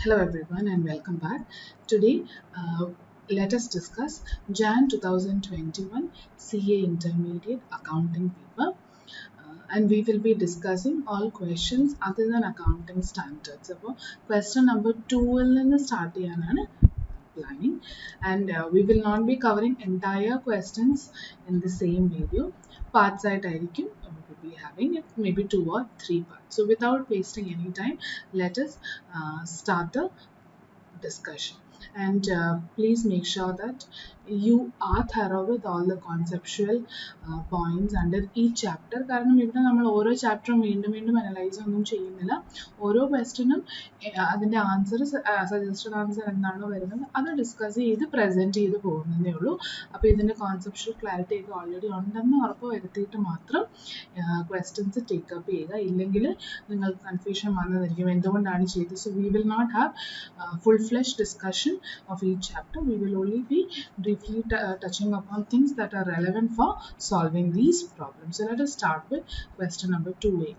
Hello everyone and welcome back. Today, let us discuss Jan 2021 CA Intermediate Accounting paper, and we will be discussing all questions other than accounting standards. So, question number 2 will start planning, and we will not be covering entire questions in the same video. Parts we will be having it maybe 2 or 3 parts. So without wasting any time, let us start the discussion. And please make sure that you are thorough with all the conceptual points under each chapter. കാരണം ഇവിടെ നമ്മൾ ഓരോ ചാപ്റ്ററും വീണ്ടും വീണ്ടും analyse ഒന്നും ചെയ്യുന്നില്ല. ഓരോ ക്വസ്റ്റ്യനും അതിൻ്റെ ആൻസർ സജസ്റ്റഡ് ആൻസർ എന്താണോ വരുന്നത് അത് ഡിസ്കസ് ചെയ്ത് പ്രസൻറ്റ് ചെയ്ത് പോകുന്നതേ ഉള്ളൂ. അപ്പോൾ ഇതിൻ്റെ കോൺസെപ്ഷ്യൽ ക്ലാരിറ്റി ഒക്കെ ഓൾറെഡി ഉണ്ടെന്ന് ഉറപ്പ് വരുത്തിയിട്ട് മാത്രം ക്വസ്റ്റ്യൻസ് ടേക്കപ്പ് ചെയ്യുക. ഇല്ലെങ്കിൽ നിങ്ങൾക്ക് കൺഫ്യൂഷൻ വന്നതായിരിക്കും എന്തുകൊണ്ടാണ് ചെയ്തത്. So we will not have full-fledged discussion of each chapter. We will only be briefly touching upon things that are relevant for solving these problems. So let us start with question number 2A.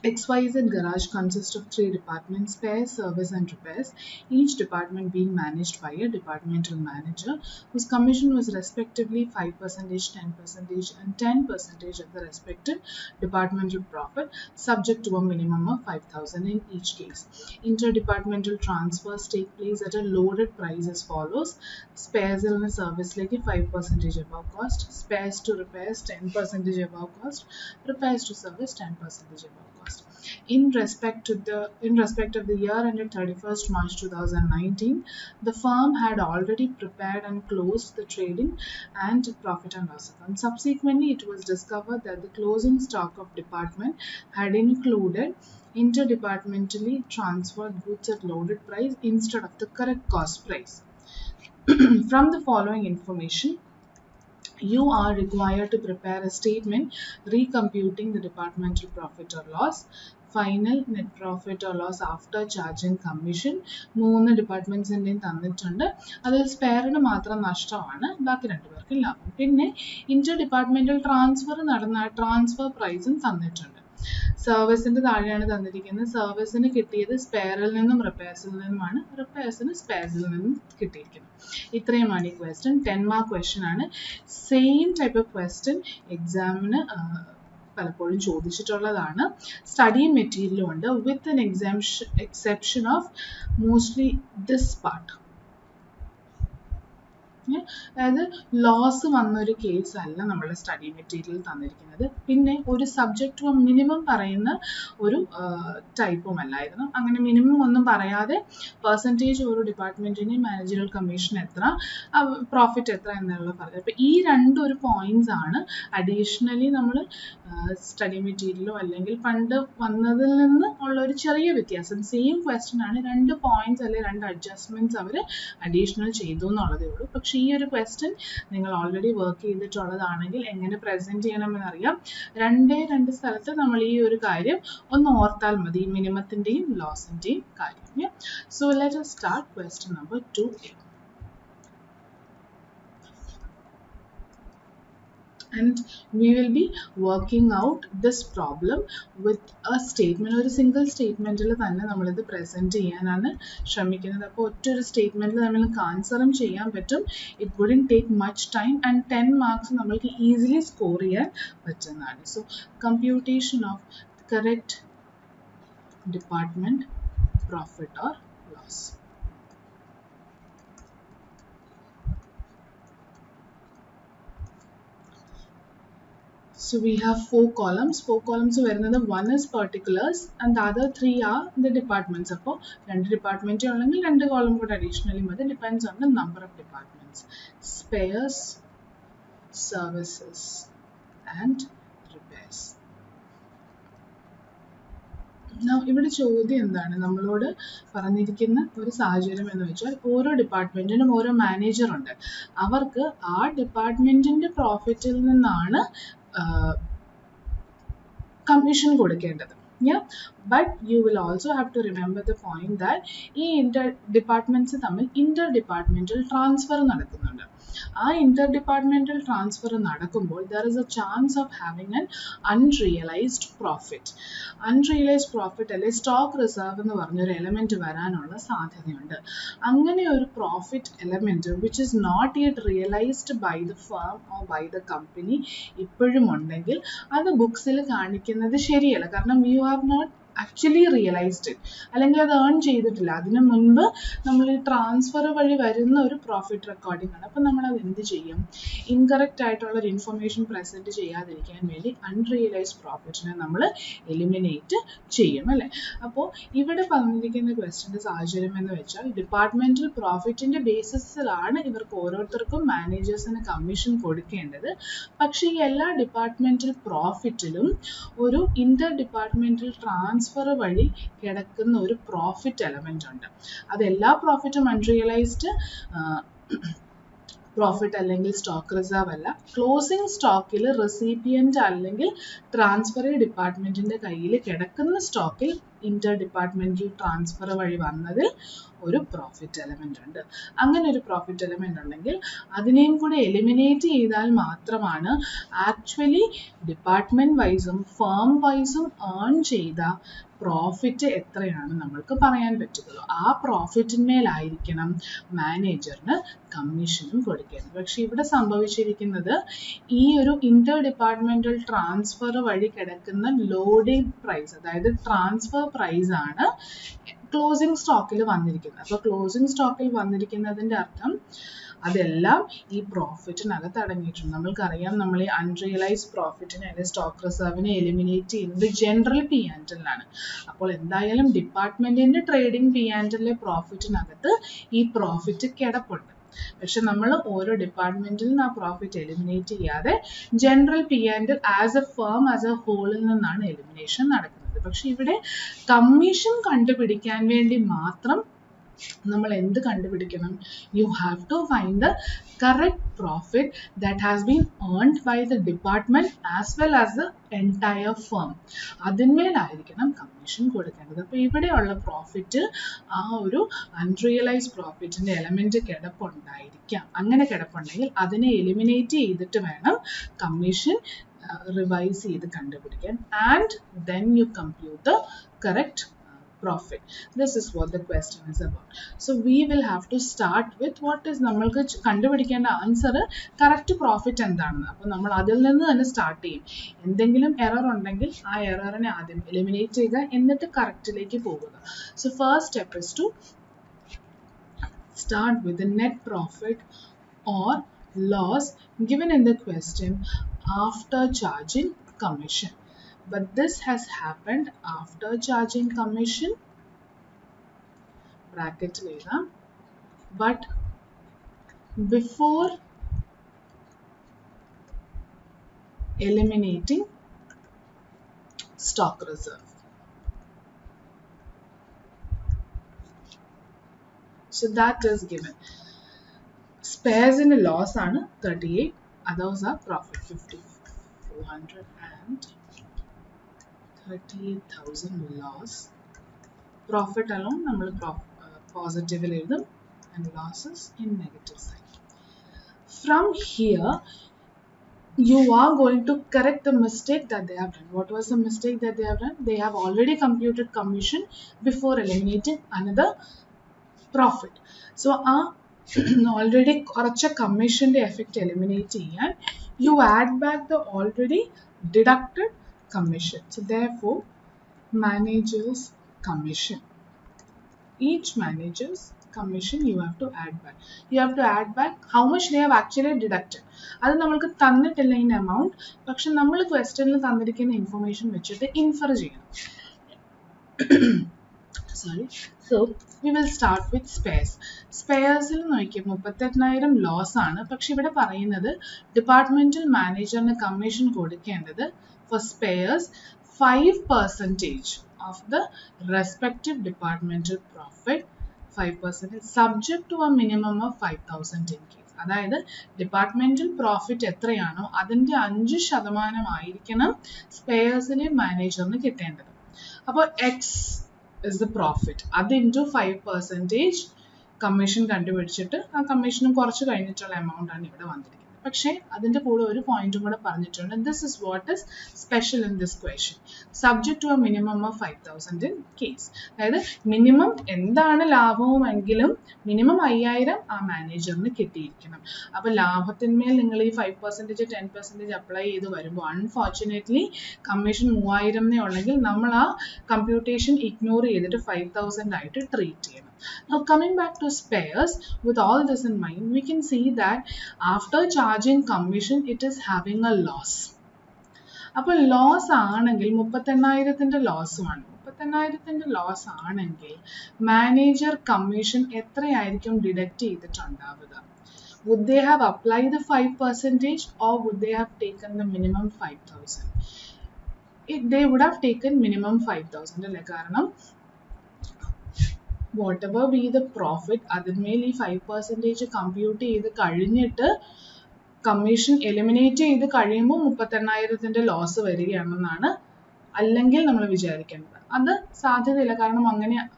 XYZ garage consists of 3 departments: spares, service and repairs, each department being managed by a departmental manager whose commission was respectively 5%, 10% and 10% of the respective departmental profit, subject to a minimum of 5,000 in each case. Interdepartmental transfers take place at a loaded price as follows: spares in a service like 5% above cost, spares to repairs 10% above cost, repairs to service 10% above cost. In respect of the year ended 31st March 2019, the firm had already prepared and closed the trading and profit and loss account. Subsequently, it was discovered that the closing stock of department had included interdepartmentally transferred goods at loaded price instead of the correct cost price. From the following information, you are required to prepare a statement recomputing the departmental profit or loss, final net profit or loss after charging commission. 3 ഡിപ്പാർട്ട്മെന്റ്സിൻ്റെയും തന്നിട്ടുണ്ട്. അതിൽ സ്പെയറിന് മാത്രം നഷ്ടമാണ്, ബാക്കി 2 പേർക്ക് ലാഭം. പിന്നെ Inter departmental transfer നടന്ന transfer പ്രൈസും തന്നിട്ടുണ്ട്. സർവീസിൻ്റെ താഴെയാണ് തന്നിരിക്കുന്നത്. സർവീസിന് കിട്ടിയത് സ്പെയറിൽ നിന്നും റിപ്പയർസിൽ നിന്നുമാണ്, റിപ്പയർസിന് സ്പെയർസിൽ നിന്നും കിട്ടിയിരിക്കുന്നത്. ഇത്രയുമാണ് ഈ ക്വസ്റ്റ്യൻ. 10 മാർക്ക് ക്വസ്റ്റ്യൻ ആണ്. സെയിം ടൈപ്പ് ഓഫ് ക്വസ്റ്റ്യൻ എക്സാമിന് പലപ്പോഴും ചോദിച്ചിട്ടുള്ളതാണ്. സ്റ്റഡി മെറ്റീരിയലും ഉണ്ട്, with an exception of mostly this part. അതായത് ലോസ് വന്നൊരു കേസ് അല്ല നമ്മുടെ സ്റ്റഡി മെറ്റീരിയൽ തന്നിരിക്കുന്നത്. പിന്നെ ഒരു സബ്ജക്റ്റ് മിനിമം പറയുന്ന ഒരു ടൈപ്പും അല്ലായിരുന്നു. അങ്ങനെ മിനിമം ഒന്നും പറയാതെ പെർസെൻറ്റേജ് ഒരു ഡിപ്പാർട്ട്മെൻറ്റിന് മാനേജറിയൽ കമ്മീഷൻ എത്ര, പ്രോഫിറ്റ് എത്ര എന്നുള്ളത് പറഞ്ഞത്. അപ്പോൾ ഈ ഒരു പോയിന്റ്സ് ആണ് അഡീഷണലി നമ്മൾ സ്റ്റഡി മെറ്റീരിയലോ അല്ലെങ്കിൽ പണ്ട് വന്നതിൽ നിന്ന് ഉള്ള ഒരു ചെറിയ വ്യത്യാസം. സെയിം ക്വസ്റ്റ്യൻ ആണ്, 2 പോയിന്റ്സ് അല്ലെങ്കിൽ 2 അഡ്ജസ്റ്റ്മെന്റ്സ് അവർ അഡീഷണൽ ചെയ്തു എന്നുള്ളതേ ഉള്ളൂ. പക്ഷേ ഈ ഒരു ക്വസ്റ്റ്യൻ നിങ്ങൾ ഓൾറെഡി വർക്ക് ചെയ്തിട്ടുള്ളതാണെങ്കിൽ എങ്ങനെ പ്രസന്റ് ചെയ്യണമെന്ന് അറിയാം. 2 സ്ഥലത്ത് നമ്മൾ ഈ ഒരു കാര്യം ഒന്ന് ഓർത്താൽ മതി, മിനിമത്തിൻ്റെയും ലോസിൻ്റെയും കാര്യം. So let us start question number 2A. And we will be working out this problem with a statement. ഒരു സിംഗിൾ സ്റ്റേറ്റ്മെൻറ്റിൽ തന്നെ നമ്മളിത് പ്രസൻറ്റ് ചെയ്യാനാണ് ശ്രമിക്കുന്നത്. അപ്പോൾ ഒറ്റൊരു സ്റ്റേറ്റ്മെൻറ്റിൽ നമ്മൾക്ക് ആൻസറും ചെയ്യാൻ പറ്റും. It wouldn't take much time and 10 marks നമ്മൾക്ക് ഈസിലി സ്കോർ ചെയ്യാൻ പറ്റുന്നതാണ്. So computation of correct department profit or loss. So we have 4 columns. 4 columns വരുന്നത് 1 is particulars and the other 3 are the departments. അപ്പോൾ 2 ഡിപ്പാർട്ട്മെന്റ് ഉണ്ടെങ്കിൽ 2 column കൂടെ additionally മതി. Depends on the number of departments. Spares, services and repairs. ഇവിടെ ചോദ്യം എന്താണ്, നമ്മളോട് പറഞ്ഞിരിക്കുന്ന ഒരു സാഹചര്യം എന്ന് വെച്ചാൽ ഓരോ ഡിപ്പാർട്ട്മെന്റിനും ഓരോ മാനേജറുണ്ട്. അവർക്ക് ആ ഡിപ്പാർട്ട്മെന്റിന്റെ പ്രോഫിറ്റിൽ നിന്നാണ് കമ്മീഷൻ കൊടുക്കേണ്ടത്. But you will also have to remember the point that ഈ ഇന്റർ ഡിപ്പാർട്ട്മെന്റ്സ് തമ്മിൽ ഇന്റർ ഡിപ്പാർട്ട്മെന്റൽ ട്രാൻസ്ഫർ നടക്കുന്നുണ്ട്. ആ ഇന്റർ ഡിപ്പാർട്ട്മെന്റൽ ട്രാൻസ്ഫർ നടക്കുമ്പോൾ there is a chance of having an unrealized profit. Unrealized profit അല്ലെ സ്റ്റോക്ക് റിസർവ് എന്ന് പറഞ്ഞൊരു element വരാനുള്ള സാധ്യതയുണ്ട്. അങ്ങനെ ഒരു profit element which is not yet realized by the firm or by the company ഇപ്പോഴും ഉണ്ടെങ്കിൽ അത് ബുക്സിൽ കാണിക്കുന്നത് ശരിയല്ല. കാരണം you have not actually realized it, അല്ലെങ്കിൽ അത് ഏൺ ചെയ്തിട്ടില്ല. അതിന് മുൻപ് നമ്മൾ ഈ ട്രാൻസ്ഫർ വഴി വരുന്ന ഒരു പ്രോഫിറ്റ് റെക്കോർഡിംഗ് ആണ്. അപ്പം നമ്മളത് എന്ത് ചെയ്യും? ഇൻകറക്റ്റ് ആയിട്ടുള്ള ഒരു ഇൻഫർമേഷൻ പ്രസൻറ്റ് ചെയ്യാതിരിക്കാൻ വേണ്ടി അൺറിയലൈസ്ഡ് പ്രോഫിറ്റിനെ നമ്മൾ എലിമിനേറ്റ് ചെയ്യും അല്ലേ. അപ്പോൾ ഇവിടെ പറഞ്ഞിരിക്കുന്ന ക്വസ്റ്റ്യൻ്റെ സാഹചര്യം എന്ന് വെച്ചാൽ ഡിപ്പാർട്ട്മെന്റൽ പ്രോഫിറ്റിന്റെ ബേസിസിലാണ് ഇവർക്ക് ഓരോരുത്തർക്കും മാനേജേഴ്സിന് കമ്മീഷൻ കൊടുക്കേണ്ടത്. പക്ഷേ ഈ എല്ലാ ഡിപ്പാർട്ട്മെന്റൽ പ്രോഫിറ്റിലും ഒരു ഇന്റർ ഡിപ്പാർട്ട്മെന്റൽ ട്രാൻസ്ഫർ വഴി കിടക്കുന്ന ഒരു പ്രോഫിറ്റ് എലമെന്റ് ഉണ്ട്. അത് എല്ലാ പ്രോഫിറ്റും അൺറിയലൈസ്ഡ് പ്രോഫിറ്റ് അല്ലെങ്കിൽ സ്റ്റോക്ക് റിസർവ് അല്ല. ക്ലോസിംഗ് സ്റ്റോക്കിൽ റെസിപ്പിയന്റ് അല്ലെങ്കിൽ ട്രാൻസ്ഫർ ഡിപ്പാർട്ട്മെന്റിന്റെ കയ്യിൽ കിടക്കുന്ന സ്റ്റോക്കിൽ ഇന്റർ ഡിപ്പാർട്ട്മെന്റൽ ട്രാൻസ്ഫർ വഴി വന്നതിൽ ഒരു പ്രോഫിറ്റ് എലമെന്റ് ഉണ്ട്. അങ്ങനെ ഒരു പ്രോഫിറ്റ് എലമെന്റ് ഉണ്ടെങ്കിൽ അതിനെയും കൂടെ എലിമിനേറ്റ് ചെയ്താൽ മാത്രമാണ് ആക്ച്വലി ഡിപ്പാർട്ട്മെന്റ് വൈസും ഫേം വൈസും ഏൺ ചെയ്ത പ്രോഫിറ്റ് എത്രയാണ് നമ്മൾക്ക് പറയാൻ പറ്റുള്ളൂ. ആ പ്രോഫിറ്റിന്മേലായിരിക്കണം മാനേജറിന് കമ്മീഷനും കൊടുക്കേണ്ടത്. പക്ഷെ ഇവിടെ സംഭവിച്ചിരിക്കുന്നത് ഈ ഒരു ഇന്റർ ഡിപ്പാർട്ട്മെന്റൽ ട്രാൻസ്ഫർ വഴി കിടക്കുന്ന ലോഡിംഗ് പ്രൈസ്, അതായത് ട്രാൻസ്ഫർ പ്രൈസ് ആണ് ക്ലോസിംഗ് സ്റ്റോക്കിൽ വന്നിരിക്കുന്നത്. അപ്പോൾ ക്ലോസിംഗ് സ്റ്റോക്കിൽ വന്നിരിക്കുന്നതിൻ്റെ അർത്ഥം അതെല്ലാം ഈ പ്രോഫിറ്റിനകത്ത് അടങ്ങിയിട്ടുണ്ട്. നമ്മൾക്കറിയാം, നമ്മൾ ഈ അൺറിയലൈസ്ഡ് പ്രോഫിറ്റിനെ അല്ലെങ്കിൽ സ്റ്റോക്ക് റിസർവിനെ എലിമിനേറ്റ് ചെയ്യുന്നത് ജനറൽ പി ആൻഡ് എൽ ആണ്. അപ്പോൾ എന്തായാലും ഡിപ്പാർട്ട്മെന്റിന്റെ ട്രേഡിംഗ് പി ആൻഡ് എല്ലിലെ പ്രോഫിറ്റിനകത്ത് ഈ പ്രോഫിറ്റ് കിടപ്പുണ്ട്. പക്ഷെ നമ്മൾ ഓരോ ഡിപ്പാർട്ട്മെന്റിൽ നിന്ന് ആ പ്രോഫിറ്റ് എലിമിനേറ്റ് ചെയ്യാതെ general P and L as A firm as A ഹോളിൽ നിന്നാണ് എലിമിനേഷൻ നടക്കുന്നത്. പക്ഷെ ഇവിടെ കമ്മീഷൻ കണ്ടുപിടിക്കാൻ വേണ്ടി മാത്രം നമ്മൾ എന്ത് കണ്ടുപിടിക്കണം? You have to find the correct profit that has been earned by the department as well as the entire firm. അതിന്മേലായിരിക്കണം കമ്മീഷൻ കൊടുക്കേണ്ടത്. അപ്പോൾ ഇവിടെയുള്ള പ്രോഫിറ്റ് ആ ഒരു അൺറിയലൈസ്ഡ് പ്രോഫിറ്റിന്റെ എലമെന്റ് കിടപ്പുണ്ടായിരിക്കാം. അങ്ങനെ കിടപ്പുണ്ടെങ്കിൽ അതിനെ എലിമിനേറ്റ് ചെയ്തിട്ട് വേണം കമ്മീഷൻ റിവൈസ് ചെയ്ത് കണ്ടുപിടിക്കാൻ. And then you compute the correct profit. This is what the question is about. So we will have to start with what is നമ്മൾക്ക് കണ്ടുപിടിക്കേണ്ട ആൻസർ കറക്റ്റ് പ്രോഫിറ്റ് എന്താണെന്ന്. അപ്പോൾ നമ്മൾ അതിൽ നിന്ന് തന്നെ സ്റ്റാർട്ട് ചെയ്യും. എന്തെങ്കിലും എറർ ഉണ്ടെങ്കിൽ ആ എററിനെ ആദ്യം എലിമിനേറ്റ് ചെയ്യുക, എന്നിട്ട് കറക്റ്റിലേക്ക് പോകുക. So first step is to start with the net profit or loss given in the question after charging commission. But this has happened after charging commission, bracket leda, but before eliminating stock reserve. So that is given. Spares in a loss are 38, others are profit 5400 and 38,000 loss. Profit alone നമ്മൾ positive എഴുതും and losses in negative side. From here you are going to correct the mistake that they have done. What was the mistake that they have done? They have already computed commission before eliminating another profit. So already കുറച്ച് കമ്മീഷന്റെ effect eliminate ചെയ്യാൻ you add back the already deducted commission. So therefore manager's commission, each manager's commission you have to add back. You have to add back how much they have actually deducted. അത് നമ്മൾക്ക് തന്നിട്ടില്ല in amount, പക്ഷെ നമ്മൾ ക്വസ്റ്റ്യനിൽ തന്നിരിക്കുന്ന information വെച്ചിട്ട് infer ചെയ്യണം. Sorry. So we will start with spares. Sparesൽ നോക്കിയാൽ 38,000 ലോസ് ആണ്. പക്ഷെ ഇവിടെ പറയുന്നത് ഡിപ്പാർട്ട്മെന്റൽ മാനേജറിന് കമ്മീഷൻ കൊടുക്കേണ്ടത് for spares 5% of the respective departmental profit, 5% subject to a minimum of 5,000 in case. അതായത് ഡിപ്പാർട്ട്മെന്റൽ പ്രോഫിറ്റ് എത്രയാണോ അതിന്റെ 5% ആയിരിക്കണം സ്പെയർസിലെ മാനേജറിന് കിട്ടേണ്ടത്. അപ്പോൾ എക്സ് ഇസ് ദ പ്രോഫിറ്റ്, അത് ഇൻറ്റു 5% കമ്മീഷൻ കണ്ടുപിടിച്ചിട്ട് ആ കമ്മീഷനും കുറച്ച് കഴിഞ്ഞിട്ടുള്ള എമൗണ്ട് ആണ് ഇവിടെ വന്നിരിക്കുന്നത്. പക്ഷേ അതിൻ്റെ കൂടെ ഒരു പോയിന്റും കൂടെ പറഞ്ഞിട്ടുണ്ട്. This is what is special in this question, subject to a minimum of 5,000 in case. അതായത് മിനിമം എന്താണ് ലാഭവുമെങ്കിലും മിനിമം 5,000 ആ മാനേജറിന് കിട്ടിയിരിക്കണം. അപ്പോൾ ലാഭത്തിന്മേൽ നിങ്ങൾ ഈ 5% 10% അപ്ലൈ ചെയ്ത് വരുമ്പോൾ അൺഫോർച്ചുനേറ്റ്ലി കമ്മീഷൻ 3,000 ഉണ്ടെങ്കിൽ നമ്മൾ ആ കമ്പ്യൂട്ടേഷൻ ഇഗ്നോർ ചെയ്തിട്ട് 5,000 ആയിട്ട് ട്രീറ്റ് ചെയ്യണം. Now coming back to spares, with all this in mind, we can see that after charging commission, it is having a loss. അപ്പോൾ ലോസ് ആണെങ്കിൽ 38,000 ലോസുമാണ്. 38,000 ലോസ് ആണെങ്കിൽ മാനേജർ കമ്മീഷൻ എത്രയായിരിക്കും deduct ചെയ്തിട്ടുണ്ടാവുക? Would they have applied the 5% or would they have taken the minimum 5,000? They would have taken minimum 5,000 അല്ലേ? കാരണം whatever be the profit, അതിന്മേൽ ഈ 5% compute ചെയ്ത് കഴിഞ്ഞിട്ട് കമ്മീഷൻ എലിമിനേറ്റ് ചെയ്ത് കഴിയുമ്പോൾ 38,000 ലോസ് വരികയാണെന്നാണ് അല്ലെങ്കിൽ നമ്മൾ വിചാരിക്കേണ്ടത്. അത് സാധ്യതയില്ല, കാരണം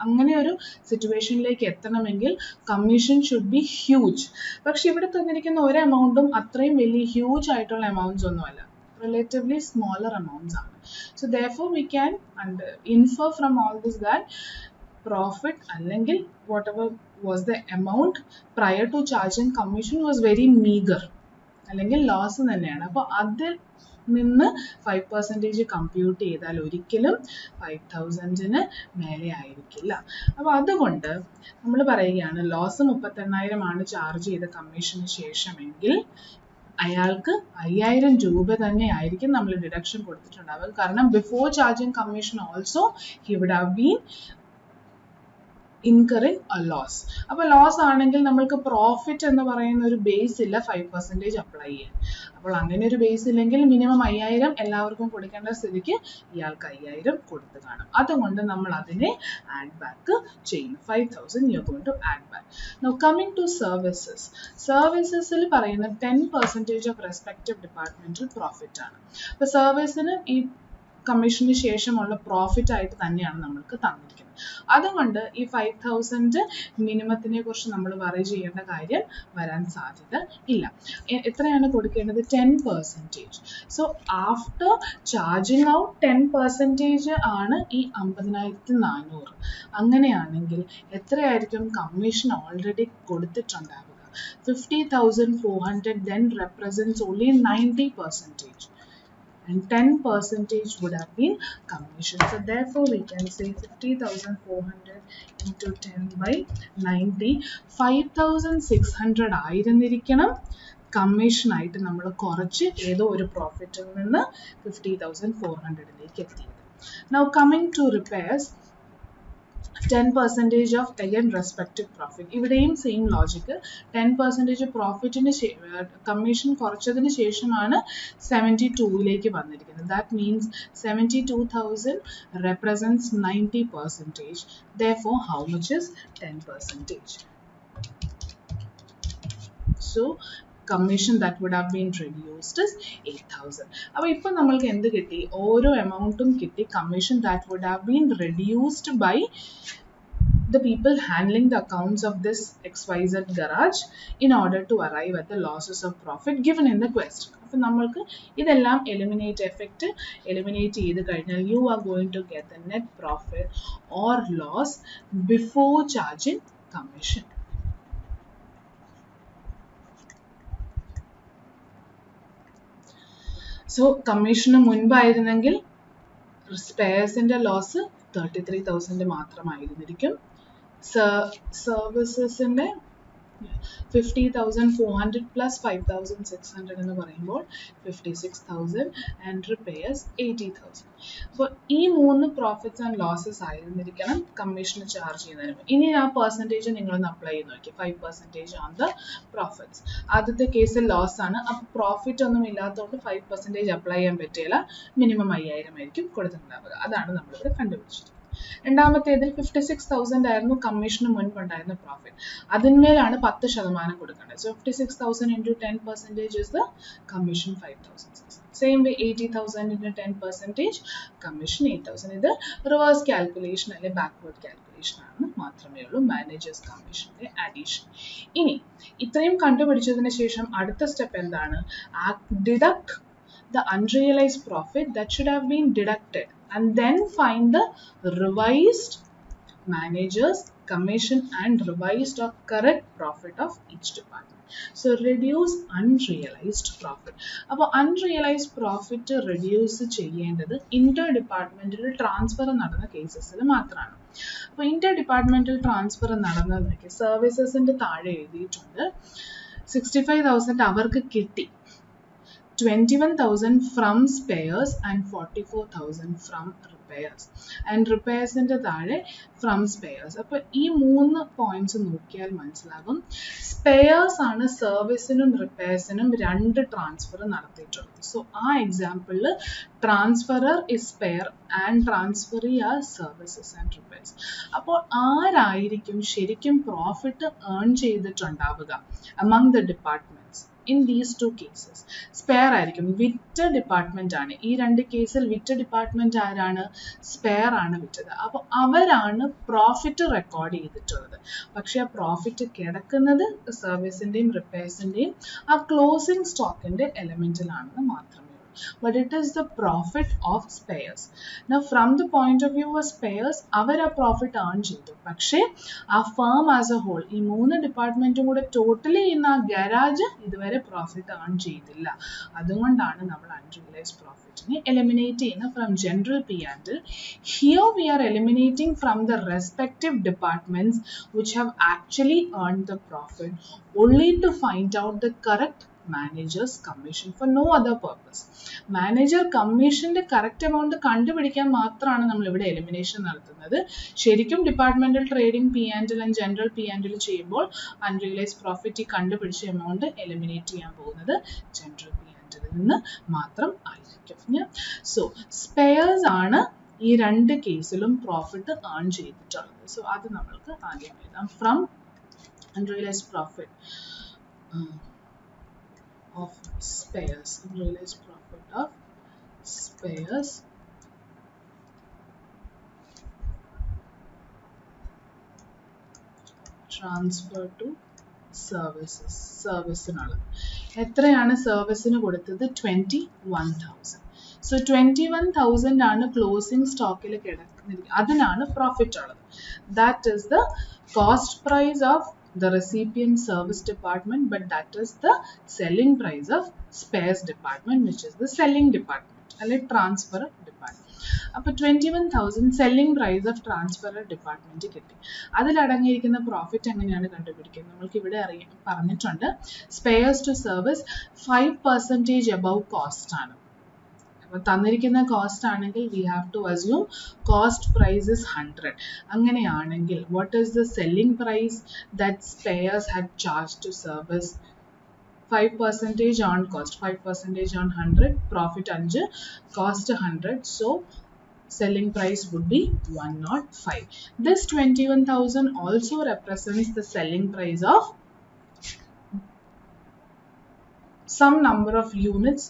അങ്ങനെ ഒരു സിറ്റുവേഷനിലേക്ക് എത്തണമെങ്കിൽ കമ്മീഷൻ ഷുഡ് ബി ഹ്യൂജ്. പക്ഷെ ഇവിടെ തന്നിരിക്കുന്ന ഒരു എമൗണ്ടും അത്രയും വലിയ ഹ്യൂജ് ആയിട്ടുള്ള എമൗണ്ട്സ് ഒന്നുമല്ല, relatively smaller amounts are. So therefore we can infer from all this that profit അല്ലെങ്കിൽ whatever was the amount prior to charging commission was very meager, അല്ലെങ്കിൽ ലോസ് തന്നെയാണ്. അപ്പോൾ അതിൽ നിന്ന് 5% കമ്പ്യൂട്ട് ചെയ്താൽ ഒരിക്കലും 5,000 മേലെ ആയിരിക്കില്ല. അപ്പോൾ അതുകൊണ്ട് നമ്മൾ പറയുകയാണ് ലോസ് 38,000 ആണ് ചാർജ് ചെയ്ത കമ്മീഷന് ശേഷമെങ്കിൽ അയാൾക്ക് 5,000 രൂപ തന്നെ ആയിരിക്കും നമ്മൾ ഡിഡക്ഷൻ കൊടുത്തിട്ടുണ്ടാവുക. കാരണം before charging commission also he would have been incurring a loss. അപ്പോൾ ലോസ് ആണെങ്കിൽ നമ്മൾക്ക് പ്രോഫിറ്റ് എന്ന് പറയുന്ന ഒരു ബേസ് ഇല്ല 5% അപ്ലൈ ചെയ്യാൻ. അപ്പോൾ അങ്ങനെ ഒരു ബേസ് ഇല്ലെങ്കിൽ മിനിമം 5,000 എല്ലാവർക്കും കൊടുക്കേണ്ട സ്ഥിതിക്ക് ഇയാൾക്ക് 5,000 കൊടുത്തു കാണും. അതുകൊണ്ട് നമ്മൾ അതിനെ ആഡ് ബാക്ക് ചെയ്യുന്നു. 5,000 you are going to add back. Now coming to services. സർവീസസിൽ പറയുന്ന 10% of respective departmental profit ആണ്. അപ്പോൾ സർവീസിന് ഈ കമ്മീഷന് ശേഷമുള്ള പ്രോഫിറ്റ് ആയിട്ട് തന്നെയാണ് നമ്മൾക്ക് തന്നിരിക്കുന്നത്. അതുകൊണ്ട് ഈ 5,000 മിനിമത്തിനെ കുറിച്ച് നമ്മൾ വറി ചെയ്യേണ്ട കാര്യം വരാൻ സാധ്യത ഇല്ല. എത്രയാണ് കൊടുക്കേണ്ടത്? 10%. സോ ആഫ്റ്റർ ചാർജിങ് ഔട്ട് 10% ആണ് ഈ 50,400. അങ്ങനെയാണെങ്കിൽ എത്രയായിരിക്കും commission already കൊടുത്തിട്ടുണ്ടാവുക? 50,400 then represents only 90%. And 10% would have been commission. So therefore we can say 50,400 into 10 by 90, 5,600 ആയിരുന്നിരിക്കണം commission ആയിട്ട് നമ്മൾ കുറച്ച് ഏതോ ഒരു പ്രോഫിറ്റിൽ നിന്ന് 50,400ലേക്ക് എത്തിയത്. Now coming to repairs, 10% of again respective profit. ഇവിടെയും സെയിം ലോജിക്ക്. 10% പ്രോഫിറ്റിന് കമ്മീഷൻ കുറച്ചതിന് ശേഷമാണ് 72ലേക്ക് വന്നിരിക്കുന്നത്. That means 72,000 represents 90%. Therefore how much is 10%? So commission that would have been reduced is 8,000. അപ്പോൾ ഇപ്പോൾ നമ്മൾക്ക് എന്ത് കിട്ടി? ഓരോ എമൗണ്ടും കിട്ടി. Commission that would have been reduced by the people handling the accounts of this XYZ garage in order to arrive at the losses of profit given in the question. അപ്പോൾ നമ്മൾക്ക് ഇതെല്ലാം എലിമിനേറ്റ് ചെയ്ത് കഴിഞ്ഞാൽ you are going to get the net profit or loss before charging commission. So കമ്മീഷന് മുൻപായിരുന്നെങ്കിൽ സ്പെയർസിൻ്റെ loss 33,000 മാത്രമായിരുന്നിരിക്കും. സർവീസസിൻ്റെ 50,400 plus 5,600 എന്ന് പറയുമ്പോൾ 56,000 ആൻഡ് റിപ്പയേഴ്സ് 80,000. അപ്പോൾ ഈ 3 പ്രോഫിറ്റ്സ് ആൻഡ് ലോസസ് ആയിരുന്നിരിക്കണം കമ്മീഷന് ചാർജ് ചെയ്യുന്നതിന്. ഇനി ആ പെർസെൻറ്റേജ് നിങ്ങളൊന്ന് അപ്ലൈ ചെയ്ത് നോക്കി. 5% ഓൺ ദ പ്രോഫിറ്റ്സ്. ആദ്യത്തെ കേസിൽ ലോസ് ആണ്. അപ്പോൾ പ്രോഫിറ്റ് ഒന്നും ഇല്ലാത്തതുകൊണ്ട് 5% അപ്ലൈ ചെയ്യാൻ പറ്റില്ല. മിനിമം 5,000 ആയിരിക്കും കൊടുത്തിട്ടുണ്ടാവുക. അതാണ് നമ്മളിവിടെ കണ്ടുപിടിച്ചത്. രണ്ടാമത്തേതിൽ 56,000 ആയിരുന്നു കമ്മീഷന് മുൻപുണ്ടായിരുന്ന പ്രോഫിറ്റ്. അതിന്മേലാണ് 10% കൊടുക്കേണ്ടത്. So 56,000 into 10% is the commission 5,000. Same way 80,000 into 10% commission 8,000. ഇത് റിവേഴ്സ് കാൽക്കുലേഷൻ അല്ലെങ്കിൽ ബാക്ക്വേർഡ് കാൽക്കുലേഷൻ ആണ് മാത്രമേ ഉള്ളൂ മാനേജേഴ്സ് കമ്മീഷന്റെ അഡീഷൻ. ഇനി ഇത്രയും കണ്ടുപിടിച്ചതിന് ശേഷം അടുത്ത സ്റ്റെപ്പ് എന്താണ്? Deduct the unrealized profit that should have been deducted and then find the revised managers commission and revised or correct profit of each department. So reduce unrealized profit. അപ്പോൾ unrealized profit reduce ചെയ്യേണ്ടത് Inter departmental transfer നടന്ന കേസസിൽ മാത്രമാണ്. അപ്പോൾ Inter departmental transfer നടന്നതൊക്കെ സർവീസസിന്റെ താഴെ എഴുതിയിട്ടുണ്ട്. 65,000 അവർക്ക് കിട്ടി, 21,000 from spares and 44,000 from repairs. And repairs ന്റെ താഴെ from spares. അപ്പോൾ ഈ 3 പോയിന്റ്സ് നോക്കിയാൽ മനസ്സിലാകും സ്പെയർസ് ആണ് സർവീസിനും റിപ്പയർസിനും 2 ട്രാൻസ്ഫർ നടത്തിയിട്ടുള്ളത്. സോ ആ എക്സാമ്പിളിൽ transferor is spare and transferee are services and repairs. അപ്പോൾ ആരായിരിക്കും ശരിക്കും പ്രോഫിറ്റ് ഏൺ ചെയ്തിട്ടുണ്ടാവുക among the departments? In these two cases spare ആയിരിക്കും. വിറ്റ ഡിപ്പാർട്ട്മെന്റ് ആണ്. ഈ 2 കേസിൽ വിറ്റ ഡിപ്പാർട്ട്മെന്റ് ആരാണ്? സ്പെയർ ആണ് വിറ്റത്. അപ്പോൾ അവരാണ് പ്രോഫിറ്റ് റെക്കോർഡ് ചെയ്തിട്ടുള്ളത്. പക്ഷെ ആ പ്രോഫിറ്റ് കിടക്കുന്നത് സർവീസിന്റെയും റിപ്പയർസിന്റെയും ആ ക്ലോസിംഗ് സ്റ്റോക്കിന്റെ എലമെന്റിലാണെന്ന് മാത്രമേ. But it is the profit of spares. Now from the point of view of spares, അവർ ആ പ്രോഫിറ്റ് ഏൺ ചെയ്തു. പക്ഷേ ആ ഫേം ആസ് എ ഹോൾ ഈ 3 ഡിപ്പാർട്ട്മെന്റും കൂടെ ടോട്ടലി ഇന്ന് ആ ഗരാജ് ഇതുവരെ പ്രോഫിറ്റ് ഏൺ ചെയ്തില്ല. അതുകൊണ്ടാണ് നമ്മൾ അൺറിയലൈസ്ഡ് പ്രോഫിറ്റിനെ എലിമിനേറ്റ് ചെയ്യുന്നത് from general P&L. Here we are eliminating from the respective departments which have actually earned the profit only to find out the correct managers commission for no other purpose. Manager കമ്മീഷന്റെ correct amount കണ്ടുപിടിക്കാൻ മാത്രമാണ് നമ്മൾ ഇവിടെ elimination നടത്തുന്നത്. ശരിക്കും departmental trading P&L and general P&L ചെയ്യുമ്പോൾ unrealised profit കണ്ടുപിടിച്ച amount eliminate ചെയ്യാൻ പോകുന്നത് ജനറൽ P&L നിന്ന് മാത്രം ആയിരിക്കും. സോ സ്പെയർസ് ആണ് ഈ 2 കേസിലും പ്രോഫിറ്റ് ഏൺ ചെയ്തിട്ടുള്ളത്. സോ അത് നമ്മൾക്ക് ആദ്യം എഴുതാം. From unrealised profit of spares, unrealized profit of spares transfer to services. സർവീസിനുള്ളത് എത്രയാണ് സർവീസിന് കൊടുത്തത്? 21,000. സോ 21,000 ആണ് ക്ലോസിംഗ് സ്റ്റോക്കിൽ കിടക്കുന്നത്. അതിനാണ് പ്രോഫിറ്റ് ഉള്ളത്. That is the cost price of the recipient service department, but that is the selling price of spares department, which is the selling department or transfer department. അപ്പോൾ 21,000 selling price of transfer department കിട്ടി. അതിലടങ്ങിയിരിക്കുന്ന profit എങ്ങനെയാണ് കണ്ടുപിടിക്കുന്നത്? നമ്മൾക്ക് ഇവിടെ പറഞ്ഞിട്ടുണ്ട് spares to service 5% above cost ആണ്. തന്നിരിക്കുന്ന കോസ്റ്റ് ആണെങ്കിൽ we have to assume cost price is 100. അങ്ങനെയാണെങ്കിൽ what is the selling price that spares had charge to service? 5% on cost, 5% on 100, profit 5, cost 100. So selling price would be 105. This 21,000 also represents the selling price of some number of units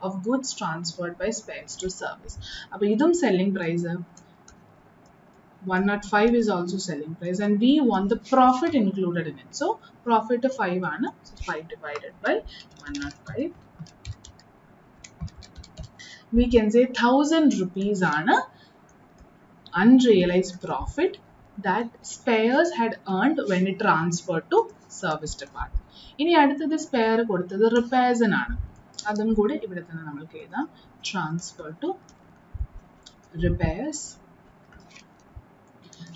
of goods transferred by spares to service. അപ്പോൾ ഇതും selling price 105 is also selling price and we want the profit included in it. So profit 5 ആണ്. So 5 divided by 105. We can say 1,000 rupees ആണ് unrealized profit that spares had earned when it transferred to service department. ഇനി അടുത്തത് spare കൊടുത്തത് റിപ്പയർസിനാണ്. അതും കൂടി ഇവിടെ തന്നെ നമ്മൾക്ക് എഴുതാം. Transfer to repairs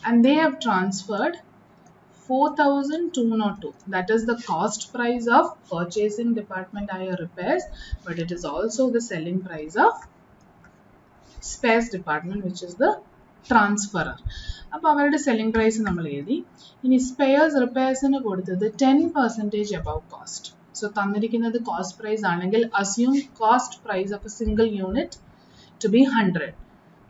and they have transferred 4,202. That is the cost price of purchasing department hire repairs, but it is also the selling price of spares department, which is the transferer. അപ്പോൾ അവരുടെ selling price നമ്മൾ എഴുതി. ഇനി spares റിപ്പയർസിന് കൊടുത്തത് 10% above cost. So തന്നിരിക്കുന്നത് cost price ആണെങ്കിൽ assume cost price of a single unit to be 100.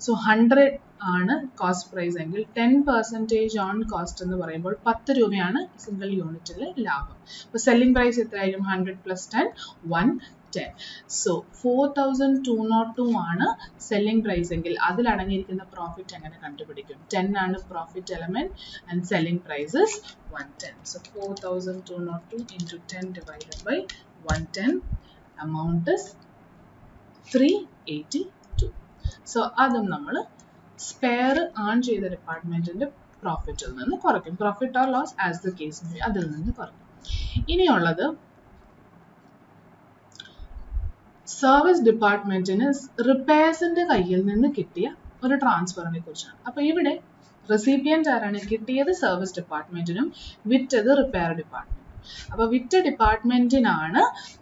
So 100 ആണ് cost price എങ്കിൽ 10% ഓൺ കോസ്റ്റ് എന്ന് പറയുമ്പോൾ 10 രൂപയാണ് സിംഗിൾ യൂണിറ്റിലെ ലാഭം. അപ്പോൾ സെല്ലിംഗ് പ്രൈസ് എത്രയായിരിക്കും? 100 + 10 110. സോ 4202 ആണ് സെല്ലിംഗ് പ്രൈസ് എങ്കിൽ അതിൽ അടങ്ങിയിരിക്കുന്ന പ്രോഫിറ്റ് എങ്ങനെ കണ്ടുപിടിക്കും? 10 ആണ് profit element and selling price is 110. So 4202 into 10 divided by 110, amount is 382. So അതും നമ്മൾ സ്പെയർ ഏൺ ചെയ്ത ഡിപ്പാർട്ട്മെന്റിന്റെ പ്രോഫിറ്റിൽ നിന്ന് കുറയ്ക്കും. Profit or loss as the case may be, അതിൽ നിന്ന് കുറയ്ക്കും. ഇനിയുള്ളത് സർവീസ് ഡിപ്പാർട്ട്മെന്റിന് റിപ്പയർസിന്റെ കയ്യിൽ നിന്ന് കിട്ടിയ ഒരു ട്രാൻസ്ഫറിനെ കുറിച്ചാണ്. അപ്പൊ ഇവിടെ റെസിപ്പിയന്റ് ആരാണ്? കിട്ടിയത് സർവീസ് ഡിപ്പാർട്ട്മെന്റിനും വിറ്റത് റിപ്പയർ ഡിപ്പാർട്ട്മെന്റിനും. അപ്പൊ വിറ്റ ഡിപ്പാർട്ട്മെന്റിനാണ്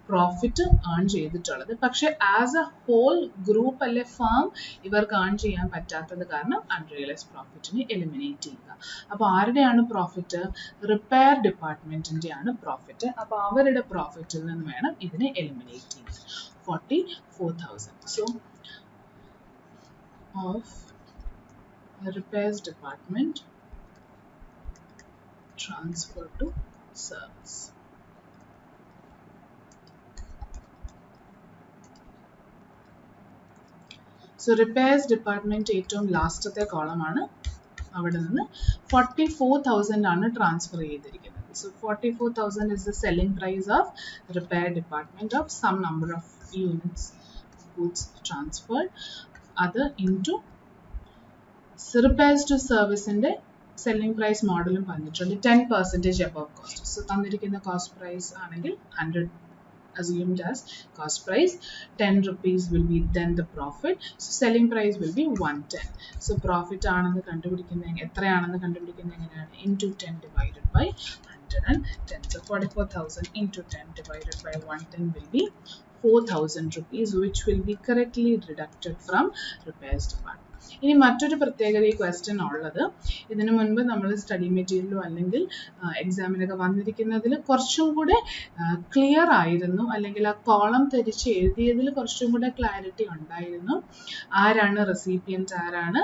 പ്രോഫിറ്റ് ഏൺ ചെയ്തിട്ടുള്ളത്. പക്ഷെ ആസ് എ ഹോൾ ഗ്രൂപ്പ് അല്ലെ ഫാം ഇവർക്ക് ഏൺ ചെയ്യാൻ പറ്റാത്തത് കാരണം അൺറിയലൈസ്ഡ് പ്രോഫിറ്റിനെ എലിമിനേറ്റ് ചെയ്യുക. അപ്പൊ ആരുടെയാണ് പ്രോഫിറ്റ്? റിപ്പയർ ഡിപ്പാർട്ട്മെന്റിന്റെ ആണ് പ്രോഫിറ്റ്. അപ്പൊ അവരുടെ പ്രോഫിറ്റിൽ നിന്ന് വേണം ഇതിനെ എലിമിനേറ്റ് ചെയ്യാൻ. 44,000. So of repairs department transfer to service. So repairs department ഏറ്റവും ലാസ്റ്റത്തെ കോളം ആണ്. അവിടെ നിന്ന് 44,000 ആണ് ട്രാൻസ്ഫർ ചെയ്തിരിക്കുന്നത്. So 44,000 is the selling price of repair department of some number of units goods transferred. Other into repairs to service in the selling price model പറഞ്ഞിട്ടുണ്ട് 10% above cost. So തന്നിരിക്കുന്ന cost price ആണെങ്കിൽ 100 assumed as cost price, 10 rupees will be then the profit. So selling price will be 110. So profit ആണെന്ന് കണ്ടുപിടിക്കുന്നത് എത്രയാണെന്ന് കണ്ടുപിടിക്കുന്നത് എങ്ങനെയാണ്? Into 10 divided by 110. So 44,000 into 10 divided by 110 will be 4,000 rupees, which will be correctly deducted from repairs department. ഇനി മറ്റൊരു പ്രത്യേകത ഈ question ഉള്ളത്, ഇതിനു മുൻപ് നമ്മൾ സ്റ്റഡി മെറ്റീരിയലോ അല്ലെങ്കിൽ എക്സാമിനൊക്കെ വന്നിരിക്കുന്നതിൽ കുറച്ചും കൂടെ ക്ലിയർ ആയിരുന്നു, അല്ലെങ്കിൽ ആ കോളം തിരിച്ച് എഴുതിയതിൽ കുറച്ചും കൂടെ ക്ലാരിറ്റി ഉണ്ടായിരുന്നു. ആരാണ് റെസിപ്പിയന്റ്, ആരാണ്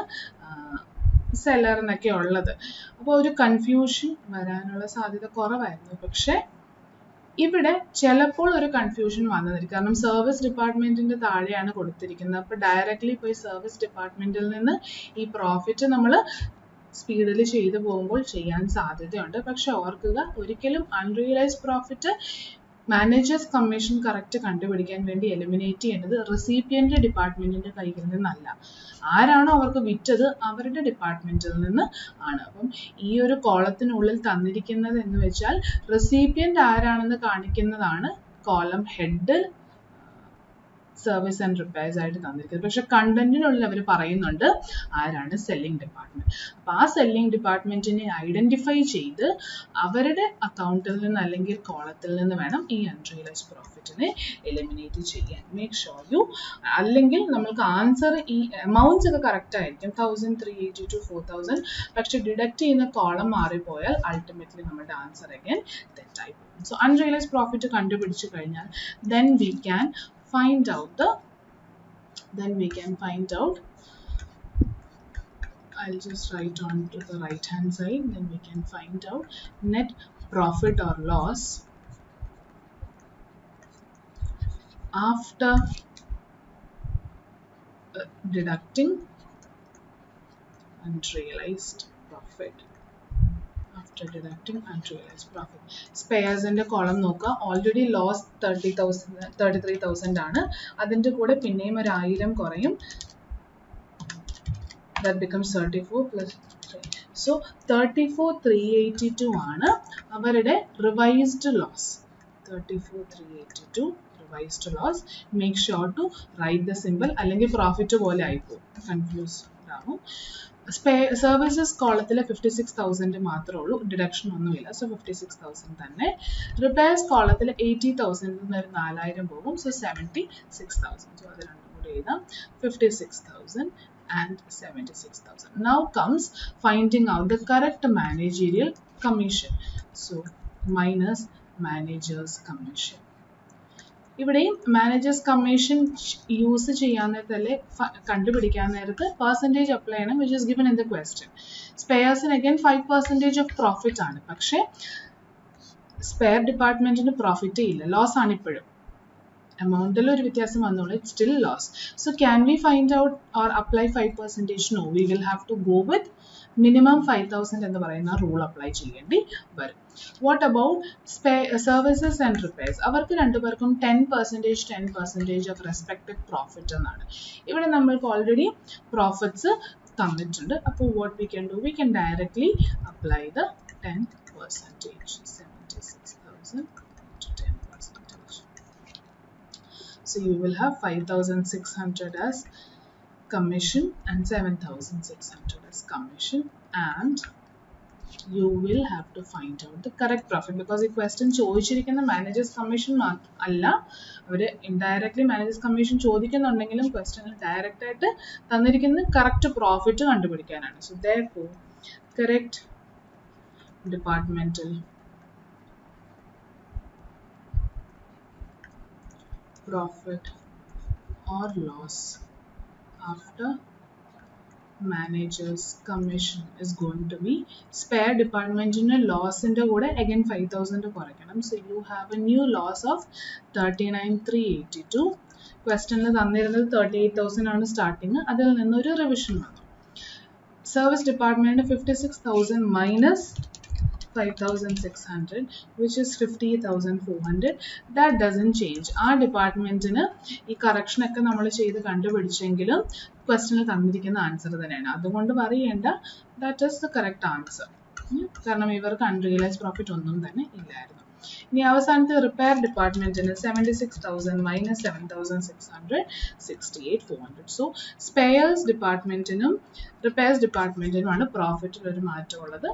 സെല്ലർ എന്നൊക്കെ ഉള്ളത്. അപ്പോൾ ഒരു കൺഫ്യൂഷൻ വരാനുള്ള സാധ്യത കുറവായിരുന്നു. പക്ഷെ ഇവിടെ ചിലപ്പോൾ ഒരു കൺഫ്യൂഷൻ വന്നതായിരിക്കും. കാരണം സർവീസ് ഡിപ്പാർട്ട്മെന്റിന്റെ താഴെയാണ് കൊടുത്തിരിക്കുന്നത്. അപ്പോൾ ഡയറക്റ്റ്ലി പോയി സർവീസ് ഡിപ്പാർട്ട്മെന്റിൽ നിന്ന് ഈ പ്രോഫിറ്റ് നമ്മൾ സ്പീഡിൽ ചെയ്തു പോകുമ്പോൾ ചെയ്യാൻ സാധ്യതയുണ്ട്. പക്ഷെ ഓർക്കുക, ഒരിക്കലും unrealised profit managers commission correct കണ്ടുപിടിക്കാൻ വേണ്ടി എലിമിനേറ്റ് ചെയ്യുന്നത് റെസിപ്പിയന്റ് ഡിപ്പാർട്ട്മെന്റിന്റെ കയ്യിൽ നിന്നല്ല. ആരാണോ അവർക്ക് വിറ്റത് അവരുടെ ഡിപ്പാർട്ട്മെന്റിൽ നിന്ന് ആണ്. അപ്പം ഈ ഒരു കോളത്തിനുള്ളിൽ തന്നിരിക്കുന്നത് എന്ന് വെച്ചാൽ റെസിപ്പിയന്റ് ആരാണെന്ന് കാണിക്കുന്നതാണ് column head service and repairs ആയിട്ട് തന്നിരിക്കുന്നത്. പക്ഷെ കണ്ടന്റിനുള്ളിൽ അവർ പറയുന്നുണ്ട് ആരാണ് സെല്ലിംഗ് ഡിപ്പാർട്ട്മെന്റ്. അപ്പൊ ആ സെല്ലിംഗ് ഡിപ്പാർട്ട്മെന്റിനെ ഐഡന്റിഫൈ ചെയ്ത് അവരുടെ അക്കൗണ്ടിൽ നിന്ന് അല്ലെങ്കിൽ കോളത്തിൽ നിന്ന് വേണം ഈ അൺറിയലൈസ്ഡ് പ്രോഫിറ്റിനെ എലിമിനേറ്റ് ചെയ്യാൻ. മേക്ക് ഷുവർ യു, അല്ലെങ്കിൽ നമ്മൾക്ക് ആൻസർ ഈ എമൗണ്ട്സ് ഒക്കെ കറക്റ്റ് ആയിരിക്കും, 1,382 4,000. പക്ഷെ ഡിഡക്ട് ചെയ്യുന്ന കോളം മാറിപ്പോയാൽ അൾട്ടിമേറ്റ്ലി നമ്മുടെ ആൻസർ അഗൈൻ തെറ്റായി പോകും. സോ അൺറിയലൈസ്ഡ് പ്രോഫിറ്റ് കണ്ടുപിടിച്ചു കഴിഞ്ഞാൽ then we can find out I'll just write on to the right hand side, then we can find out net profit or loss after deducting unrealized profit. After deducting unrealized profit. Spares in the column നോക്കുക, already loss 33,000 ആണ്. അതിൻ്റെ കൂടെ പിന്നെയും ഒരു 1000 കുറയും. That becomes 34 plus 3. So 34,382 ആണ് അവരുടെ revised loss. 34,382 revised loss. Make sure to write the simple, അല്ലെങ്കിൽ പ്രോഫിറ്റ് പോലെ ആയിപ്പോകും, കൺഫ്യൂസ് ആവും. സർവീസസ് കോളത്തിൽ 56,000 മാത്രമേ ഉള്ളൂ, ഡിഡക്ഷൻ ഒന്നുമില്ല. സോ 56,000 തന്നെ. റിപ്പയർസ് കോളത്തിൽ 80,000 നിന്ന് ഒരു 4,000 പോകും. സോ 76,000. സോ അത് രണ്ടും കൂടി എഴുതാം, 56,000 and 76,000. Now comes finding out the correct managerial commission. So minus manager's commission. ഇവിടെയും മാനേജേഴ്സ് കമ്മീഷൻ യൂസ് ചെയ്യാൻ നേരത്തല്ലേ കണ്ടുപിടിക്കാൻ നേരത്ത് പെർസെൻറ്റേജ് അപ്ലൈ ചെയ്യണം, which is given in the question. സ്പെയർസിന് അഗൈൻ 5% ഓഫ് പ്രോഫിറ്റ് ആണ്, പക്ഷേ സ്പെയർ ഡിപ്പാർട്ട്മെന്റിന് പ്രോഫിറ്റ് ഇല്ല, ലോസ് ആണ് ഇപ്പോഴും. എമൗണ്ടിൽ ഒരു വ്യത്യാസം വന്നോളൂ, it still loss. So can we find out or apply 5%? No, we will have to go with minimum 5,000 എന്ന് പറയുന്ന റൂൾ അപ്ലൈ ചെയ്യേണ്ടി വരും. What about services and repairs? അവർക്ക് രണ്ടുപേർക്കും 10% ഓഫ് റെസ്പെക്റ്റീവ് പ്രോഫിറ്റ് എന്നാണ്. ഇവിടെ നമ്മൾക്ക് ഓൾറെഡി പ്രോഫിറ്റ്സ് തന്നിട്ടുണ്ട്. അപ്പോൾ what we can do, we can directly apply the 10%, 76,000 to 10%. So you will have 5,600 as commission and 7,600 as commission, and you will have to find out the correct profit, because the question ചോദിച്ചിരിക്കുന്ന manager's commission അല്ല, അവർ indirectly manager's commission ചോദിക്കുന്നുണ്ടെങ്കിലും ക്വസ്റ്റ്യനിൽ direct ആയിട്ട് തന്നിരിക്കുന്ന correct profit കണ്ടുപിടിക്കാനാണ്. So therefore correct departmental profit or loss after managers commission is going to be spare department in a loss in the code again 5,000 കുറയ്ക്കണം. So you have a new loss of 39,382. Question തന്നിരുന്നത് 38,000 ആണ് starting, അതിൽ നിന്നൊരു revision വന്നു. Service department 56,000 minus 5,600, which is 50,400. That doesn't change. ആ ഡിപ്പാർട്ട്മെന്റിന് ഈ correction ഒക്കെ നമ്മൾ ചെയ്ത് കണ്ടുപിടിച്ചെങ്കിലും ക്വസ്റ്റനിൽ തന്നിരിക്കുന്ന ആൻസർ തന്നെയാണ്. അതുകൊണ്ട് പറയേണ്ട that is the correct answer, കാരണം ഇവർക്ക് അൺറിയലൈസ് പ്രോഫിറ്റ് ഒന്നും തന്നെ ഇല്ലായിരുന്നു. ഇനി അവസാനത്തെ റിപ്പയർ ഡിപ്പാർട്ട്മെന്റിന് 76,000 മൈനസ് 7,600, 68,400. സോ സ്പെയർസ് ഡിപ്പാർട്ട്മെന്റിനും റിപ്പയർസ് ഡിപ്പാർട്ട്മെന്റിനുമാണ് പ്രോഫിറ്റിൽ ഒരു മാറ്റമുള്ളത്.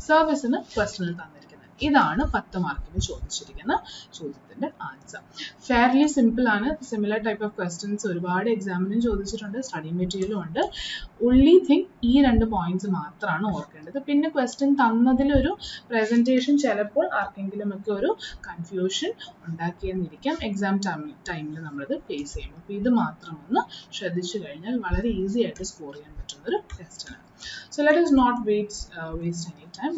സർവീസിന് ക്വസ്റ്റനിൽ തന്നിരിക്കുന്നത്. ഇതാണ് 10 മാർക്കിന് ചോദിച്ചിരിക്കുന്ന ചോദ്യത്തിന്റെ ആൻസർ. ഫെയർലി സിമ്പിൾ ആണ്. സിമിലർ ടൈപ്പ് ഓഫ് ക്വസ്റ്റ്യൻസ് ഒരുപാട് എക്സാമിനും ചോദിച്ചിട്ടുണ്ട്, സ്റ്റഡി മെറ്റീരിയലും ഉണ്ട്. only thing ഈ 2 പോയിന്റ്സ് മാത്രമാണ് ഓർക്കേണ്ടത്. പിന്നെ ക്വസ്റ്റ്യൻ തന്നതിലൊരു പ്രസന്റേഷൻ ചിലപ്പോൾ ആർക്കെങ്കിലും ഒക്കെ ഒരു കൺഫ്യൂഷൻ ഉണ്ടാക്കിയെന്നിരിക്കാം. എക്സാം ടൈമിൽ നമ്മളത് ഫേസ് ചെയ്യും. അപ്പോൾ ഇത് മാത്രം ഒന്ന് ശ്രദ്ധിച്ചു കഴിഞ്ഞാൽ വളരെ ഈസി ആയിട്ട് സ്കോർ ചെയ്യാൻ പറ്റുന്ന ഒരു ക്വസ്റ്റ്യൻ ആണ്. So let us not waste any time.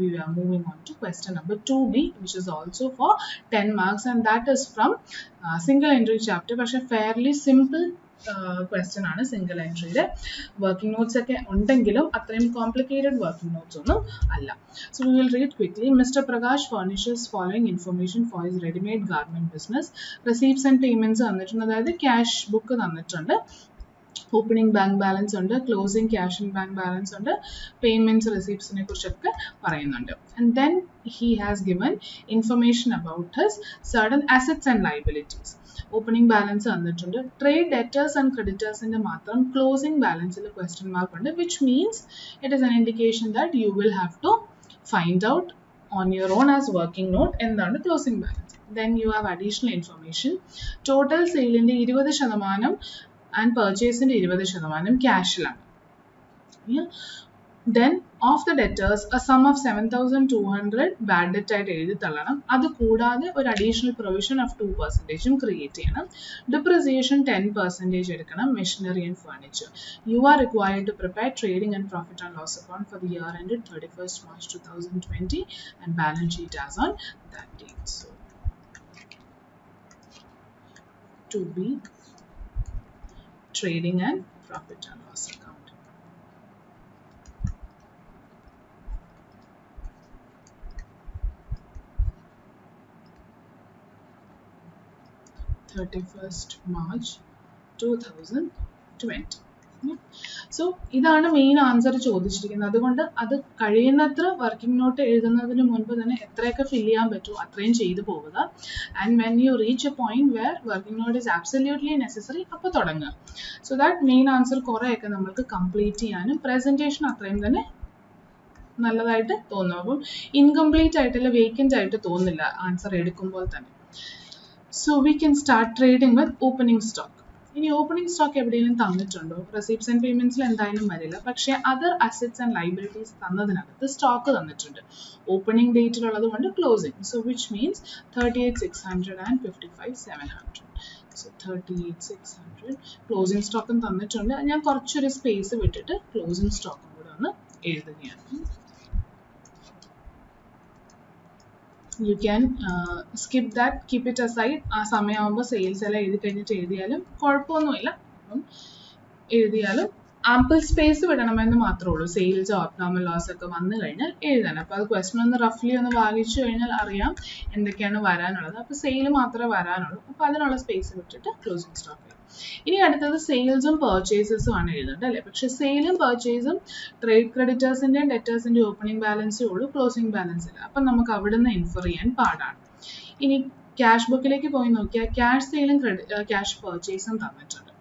We are moving on to question number 2B, which is also for 10 marks, and that is from single entry chapter. പക്ഷേ fairly simple question ആണ് single എൻട്രിയുടെ. Working notes ഒക്കെ ഉണ്ടെങ്കിലും അത്രയും complicated working notes ഒന്നും അല്ല. So we will read quickly. Mr. Prakash furnishes following information for his ready-made garment business. Receipts and payments തന്നിട്ടുണ്ട്, അതായത് cash book തന്നിട്ടുണ്ട്. ഓപ്പണിംഗ് ബാങ്ക് ബാലൻസ് ഉണ്ട്, closing cash and bank balance ഉണ്ട്, payments റിസീപ്റ്റ്സിനെ കുറിച്ചൊക്കെ പറയുന്നുണ്ട്. And then he has given information about his certain assets and liabilities. Opening balance തന്നിട്ടുണ്ട്. Trade debtors and ക്രെഡിറ്റേഴ്സിന്റെ മാത്രം ക്ലോസിംഗ് ബാലൻസിൽ ക്വസ്റ്റ്യൻ മാർക്ക് ഉണ്ട്, which means it is an indication that you will have to find out on your own as working note എന്താണ് closing balance. then you have additional information. Total സെയിലിന്റെ 20% and purchaseന്റെ 20% ക്യാഷിലാണ്. then of the debtors a sum of 7,200 bad debt ആയിട്ട് എഴുതി തള്ളണം. അത് കൂടാതെ ഒരു additional provision of 2% create ചെയ്യണം. ഡിപ്രിസിയേഷൻ 10% എടുക്കണം. Machinery and furniture. You are required to prepare trading and profit and loss account for the year ended 31st March 2020 and balance sheet as on that date. So to be trading and profit and loss account. 31st March 2020. So ഇതാണ് main answer ചോദിച്ചിരിക്കുന്നത്. അതുകൊണ്ട് അത് കഴിയുന്നത്ര working not എഴുതുന്നതിന് മുൻപ് തന്നെ എത്രയൊക്കെ ഫിൽ ചെയ്യാൻ പറ്റുമോ അത്രയും ചെയ്തു പോവുക. And when you reach A point wear working not is absolutely necessary, അപ്പോൾ തുടങ്ങുക. സോ ദാറ്റ് മെയിൻ ആൻസർ കുറേയൊക്കെ നമുക്ക് കംപ്ലീറ്റ് ചെയ്യാനും പ്രസന്റേഷൻ അത്രയും തന്നെ നല്ലതായിട്ട് തോന്നും. അപ്പം ഇൻകംപ്ലീറ്റ് ആയിട്ടല്ല, വേക്കൻ്റ് ആയിട്ട് തോന്നില്ല ആൻസർ എടുക്കുമ്പോൾ തന്നെ. So we can start trading with opening stock. ഇനി ഓപ്പണിംഗ് സ്റ്റോക്ക് എവിടെയെങ്കിലും തന്നിട്ടുണ്ടോ? റെസിപ്റ്റ്സ് ആൻഡ് പേയ്മെന്റ്സിൽ എന്തായാലും വരില്ല. പക്ഷേ അതർ അസറ്റ്സ് ആൻഡ് ലൈബിലിറ്റീസ് തന്നതിനകത്ത് സ്റ്റോക്ക് തന്നിട്ടുണ്ട്. ഓപ്പണിംഗ് ഡേറ്റിലുള്ളത് കൊണ്ട് closing. So which means 38,600 and 55,700. So 38,600 closing സ്റ്റോക്കും തന്നിട്ടുണ്ട്. ഞാൻ കുറച്ചൊരു സ്പേസ് വിട്ടിട്ട് ക്ലോസിംഗ് സ്റ്റോക്കും കൂടെ ഒന്ന് എഴുതുകയാണ്. You can skip that, keep it aside. ആ സമയമാകുമ്പോൾ സെയിൽസ് എല്ലാം എഴുതി കഴിഞ്ഞിട്ട് എഴുതിയാലും കുഴപ്പമൊന്നുമില്ല. അപ്പം എഴുതിയാലും ആമ്പിൾ സ്പേസ് വിടണമെന്ന് മാത്രമേ ഉള്ളൂ. സെയിൽസോ അബ്നോർമൽ ലോസ് ഒക്കെ വന്നു കഴിഞ്ഞാൽ എഴുതാൻ. അപ്പോൾ അത് ക്വസ്റ്റൻ ഒന്ന് റഫ്ലി ഒന്ന് വായിച്ചു കഴിഞ്ഞാൽ അറിയാം എന്തൊക്കെയാണ് വരാനുള്ളത്. അപ്പോൾ സെയിൽ മാത്രമേ വരാനുള്ളൂ. അപ്പോൾ അതിനുള്ള സ്പേസ് വിട്ടിട്ട് ക്ലോസിംഗ് സ്റ്റോക്ക്. ഇനി അടുത്തത് സെയിൽസും പർച്ചേസസും ആണ് എഴുതേണ്ടത് അല്ലേ? പക്ഷെ സെയിലും പർച്ചേസും ട്രേഡ് ക്രെഡിറ്റേഴ്സിന്റെയും ഡെറ്റേഴ്സിന്റെയും ഓപ്പണിംഗ് ബാലൻസേ ഉള്ളൂ, ക്ലോസിംഗ് ബാലൻസ് ഇല്ല. അപ്പം നമുക്ക് അവിടെ നിന്ന് ഇൻഫർ ചെയ്യാൻ പാടാണ്. ഇനി ക്യാഷ് ബുക്കിലേക്ക് പോയി നോക്കിയാൽ ക്യാഷ് സെയിലും ക്യാഷ് പർച്ചേസും തന്നിട്ടുണ്ട്.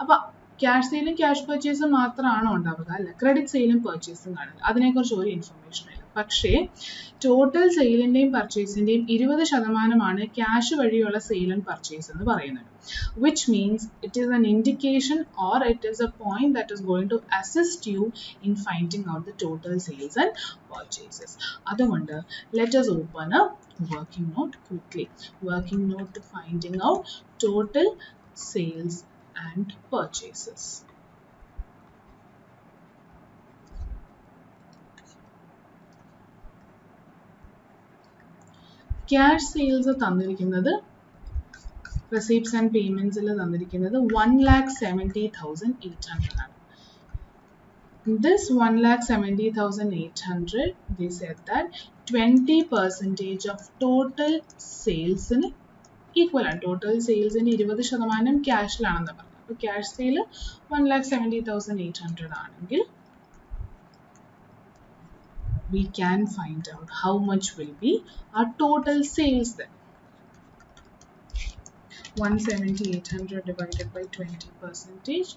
അപ്പൊ ക്യാഷ് സെയിലും ക്യാഷ് പർച്ചേസും മാത്രമാണോ ഉണ്ടാവുക? അല്ല, ക്രെഡിറ്റ് സെയിലും പർച്ചേസും കാണില്ല. അതിനെക്കുറിച്ച് ഒരു ഇൻഫർമേഷൻ ഇല്ല. പക്ഷേ ടോട്ടൽ സെയിലിന്റെയും പർച്ചേസിന്റെയും 20% ക്യാഷ് വഴിയുള്ള സെയിൽ ആൻഡ് പർച്ചേസ് എന്ന് പറയുന്നത്. Which means it is an indication or it is a point that is going to assist you in finding out the total sales and purchases. അതുകൊണ്ട് let us open a working note quickly. Working note to finding out total sales and purchases. Cash sales തന്നിരിക്കുന്നത് receipts and payments തന്നിരിക്കുന്നത് 1,70,800 ആണ്. This 1,70,800 they said that 20% of total sales equal ആണ്. Total സെയിൽസിന് 20% ക്യാഷിലാണെന്ന് പറഞ്ഞു. അപ്പോൾ cash sale 1,70,800 ആണെങ്കിൽ we can find out how much will be our total sales then. 170,800 divided by 20%,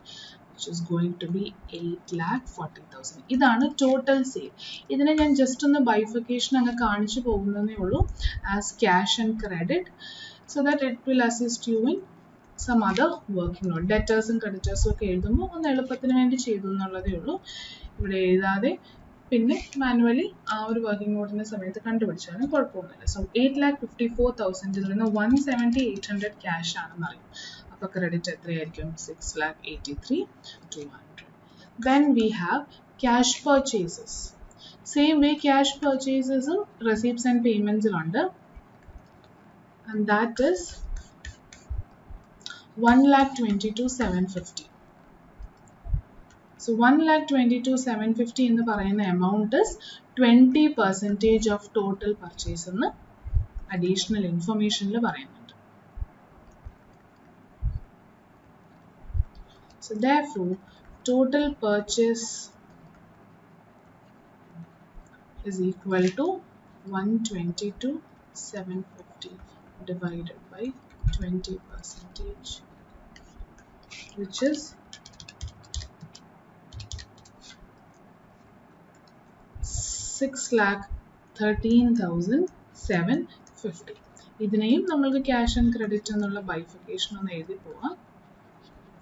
which is going to be 8,40,000. ഇതാണ് total sale. ഇതിനെ ഞാൻ just ഒന്ന് ബൈഫിക്കേഷൻ അങ്ങ് കാണിച്ചു പോകുന്നതേ ഉള്ളൂ as cash and credit, so that it will assist you in some other working note. ഡെറ്റേഴ്സും ക്രെഡിറ്റേഴ്സും ഒക്കെ എഴുതുമ്പോൾ ഒന്ന് എളുപ്പത്തിന് വേണ്ടി ചെയ്തു എന്നുള്ളതേ ഉള്ളൂ. ഇവിടെ എഴുതാതെ പിന്നെ മാനുവലി ആ ഒരു വർക്കിംഗ് നോട്ടിന്റെ സമയത്ത് കണ്ടുപിടിച്ചാലും കുഴപ്പമൊന്നുമില്ല. സോ 8,54,000 നിന്ന് 170,800 ക്യാഷ് ആണെന്ന് അറിയും. അപ്പൊ ക്രെഡിറ്റ് എത്രയായിരിക്കും? 6,83,200. Then we have cash purchases. Same way cash purchases receipts and payments ഉണ്ട്. And that is 1,22,750. So 1,22,750 എന്ന് പറയുന്ന amount is 20% of total purchase എന്ന് additional informationൽ പറയുന്നുണ്ട്. So therefore total purchase is equal to 122,750 divided by 20%, which is 6,13,750. ഇതിനെയും നമ്മൾക്ക് cash and credit എന്നുള്ള ബൈഫിക്കേഷൻ ഒന്ന് എഴുതി പോവാം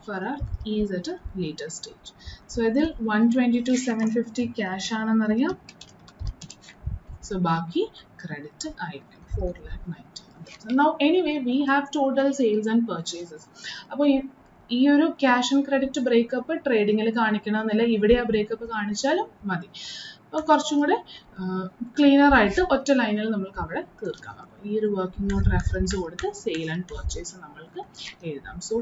for our ease at a later stage. So ഇതിൽ 122,750 ക്യാഷ് ആണെന്നറിയാം. So ബാക്കി ക്രെഡിറ്റ് ആയിരിക്കും 4,90,000. Now anyway we have total sales and purchases. അപ്പോൾ ഈ ഒരു ക്യാഷ് ആൻഡ് ക്രെഡിറ്റ് ബ്രേക്കപ്പ് ട്രേഡിങ്ങിൽ കാണിക്കണമെന്നില്ല, ഇവിടെ ആ ബ്രേക്കപ്പ് കാണിച്ചാലും മതി. അപ്പോൾ കുറച്ചും കൂടെ ക്ലീനർ ആയിട്ട് ഒറ്റ ലൈനിൽ നമ്മൾക്ക് അവിടെ തീർക്കാം. അപ്പോൾ ഈ ഒരു വർക്കിംഗ് നോട്ട് റെഫറൻസ് കൊടുത്ത് സെയിൽ ആൻഡ് പർച്ചേസ് നമ്മൾക്ക് എഴുതാം. So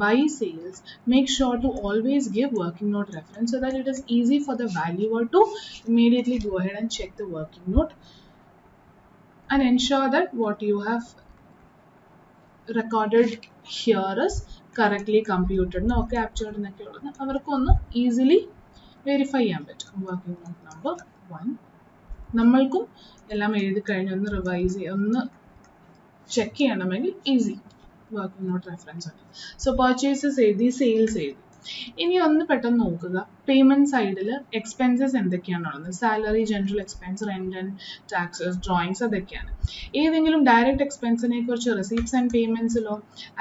by sales make sure to always give working note reference so that it is easy for the valuer to immediately go ahead and check the working note and ensure that what you have recorded here is correctly computed no captured എന്നൊക്കെ ഉള്ളത് അവർക്കൊന്ന് easily verify ചെയ്യാൻ പറ്റും. Working not number 1 നമ്മൾക്കും എല്ലാം എഴുതി കഴിഞ്ഞ് ഒന്ന് revise ചെയ്യുക, ഒന്ന് ചെക്ക് ചെയ്യണമെങ്കിൽ ഈസി വർക്കിംഗ് നോട്ട് റെഫറൻസ് ആണ്. സോ പർച്ചേസസ് എഴുതി, സെയിൽസ് എഴുതി. ഇനി ഒന്ന് പെട്ടെന്ന് നോക്കുക, പേയ്മെന്റ് സൈഡിൽ എക്സ്പെൻസസ് എന്തൊക്കെയാണുള്ളത്. Salary, general expense, rent and taxes, drawings, അതൊക്കെയാണ്. ഏതെങ്കിലും ഡയറക്റ്റ് എക്സ്പെൻസിനെ കുറിച്ച് റെസീപ്റ്റ്സ് ആൻഡ് പേയ്മെന്റ്സിലോ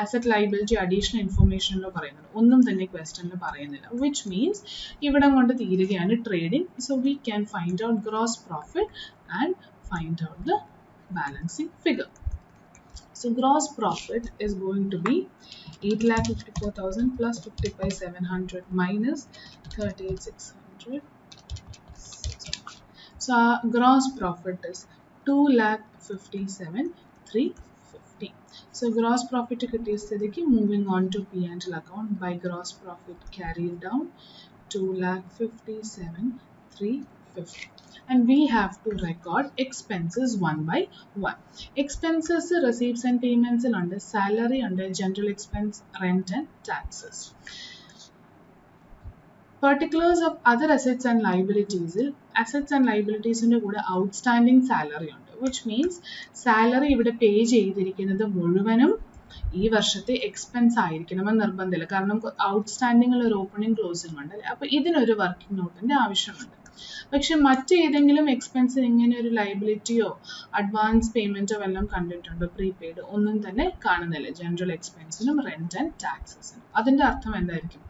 അസറ്റ് ലയബിലിറ്റി അഡീഷണൽ ഇൻഫർമേഷനിലോ പറയുന്നുണ്ട്. ഒന്നും തന്നെ ക്വസ്റ്റനിൽ പറയുന്നില്ല. വിച്ച് മീൻസ് ഇവിടം കൊണ്ട് തീരുകയാണ് trading. So we can find out gross profit and find out the balancing figure. So gross profit is going to be 8,54,000 plus 55,700 minus 38,600. So our gross profit is 2,57,350. So gross profit kitiyasthedikku moving on to P&L account by gross profit carried down 2,57,350. And we have to record expenses one by one. Expenses, receipts and payments under salary, under general expense, rent and taxes. Particulars of other assets and liabilities. Assets and liabilities in the outstanding salary under, which means salary ഇവിടെ pay ചെയ്തിരിക്കുന്നത് മുഴുവനും ഈ വർഷത്തെ expense ആയിരിക്കണമെന്ന് നിർബന്ധമില്ല. കാരണം ഔട്ട്സ്റ്റാൻഡിംഗിൽ ഒരു opening closing ഉണ്ട്. അപ്പോൾ ഇതിനൊരു വർക്കിംഗ് നോട്ടിന്റെ ആവശ്യമുണ്ട്. പക്ഷെ മറ്റേതെങ്കിലും എക്സ്പെൻസിന് ഇങ്ങനെ ഒരു ലയബിലിറ്റിയോ അഡ്വാൻസ് പേയ്മെന്റോ വല്ലതും കണ്ടിട്ടുണ്ടോ? പ്രീപെയ്ഡ് ഒന്നും തന്നെ കാണുന്നില്ല ജനറൽ എക്സ്പെൻസിനും റെന്റ് ആൻഡ് ടാക്സസിനും. അതിന്റെ അർത്ഥം എന്തായിരിക്കും?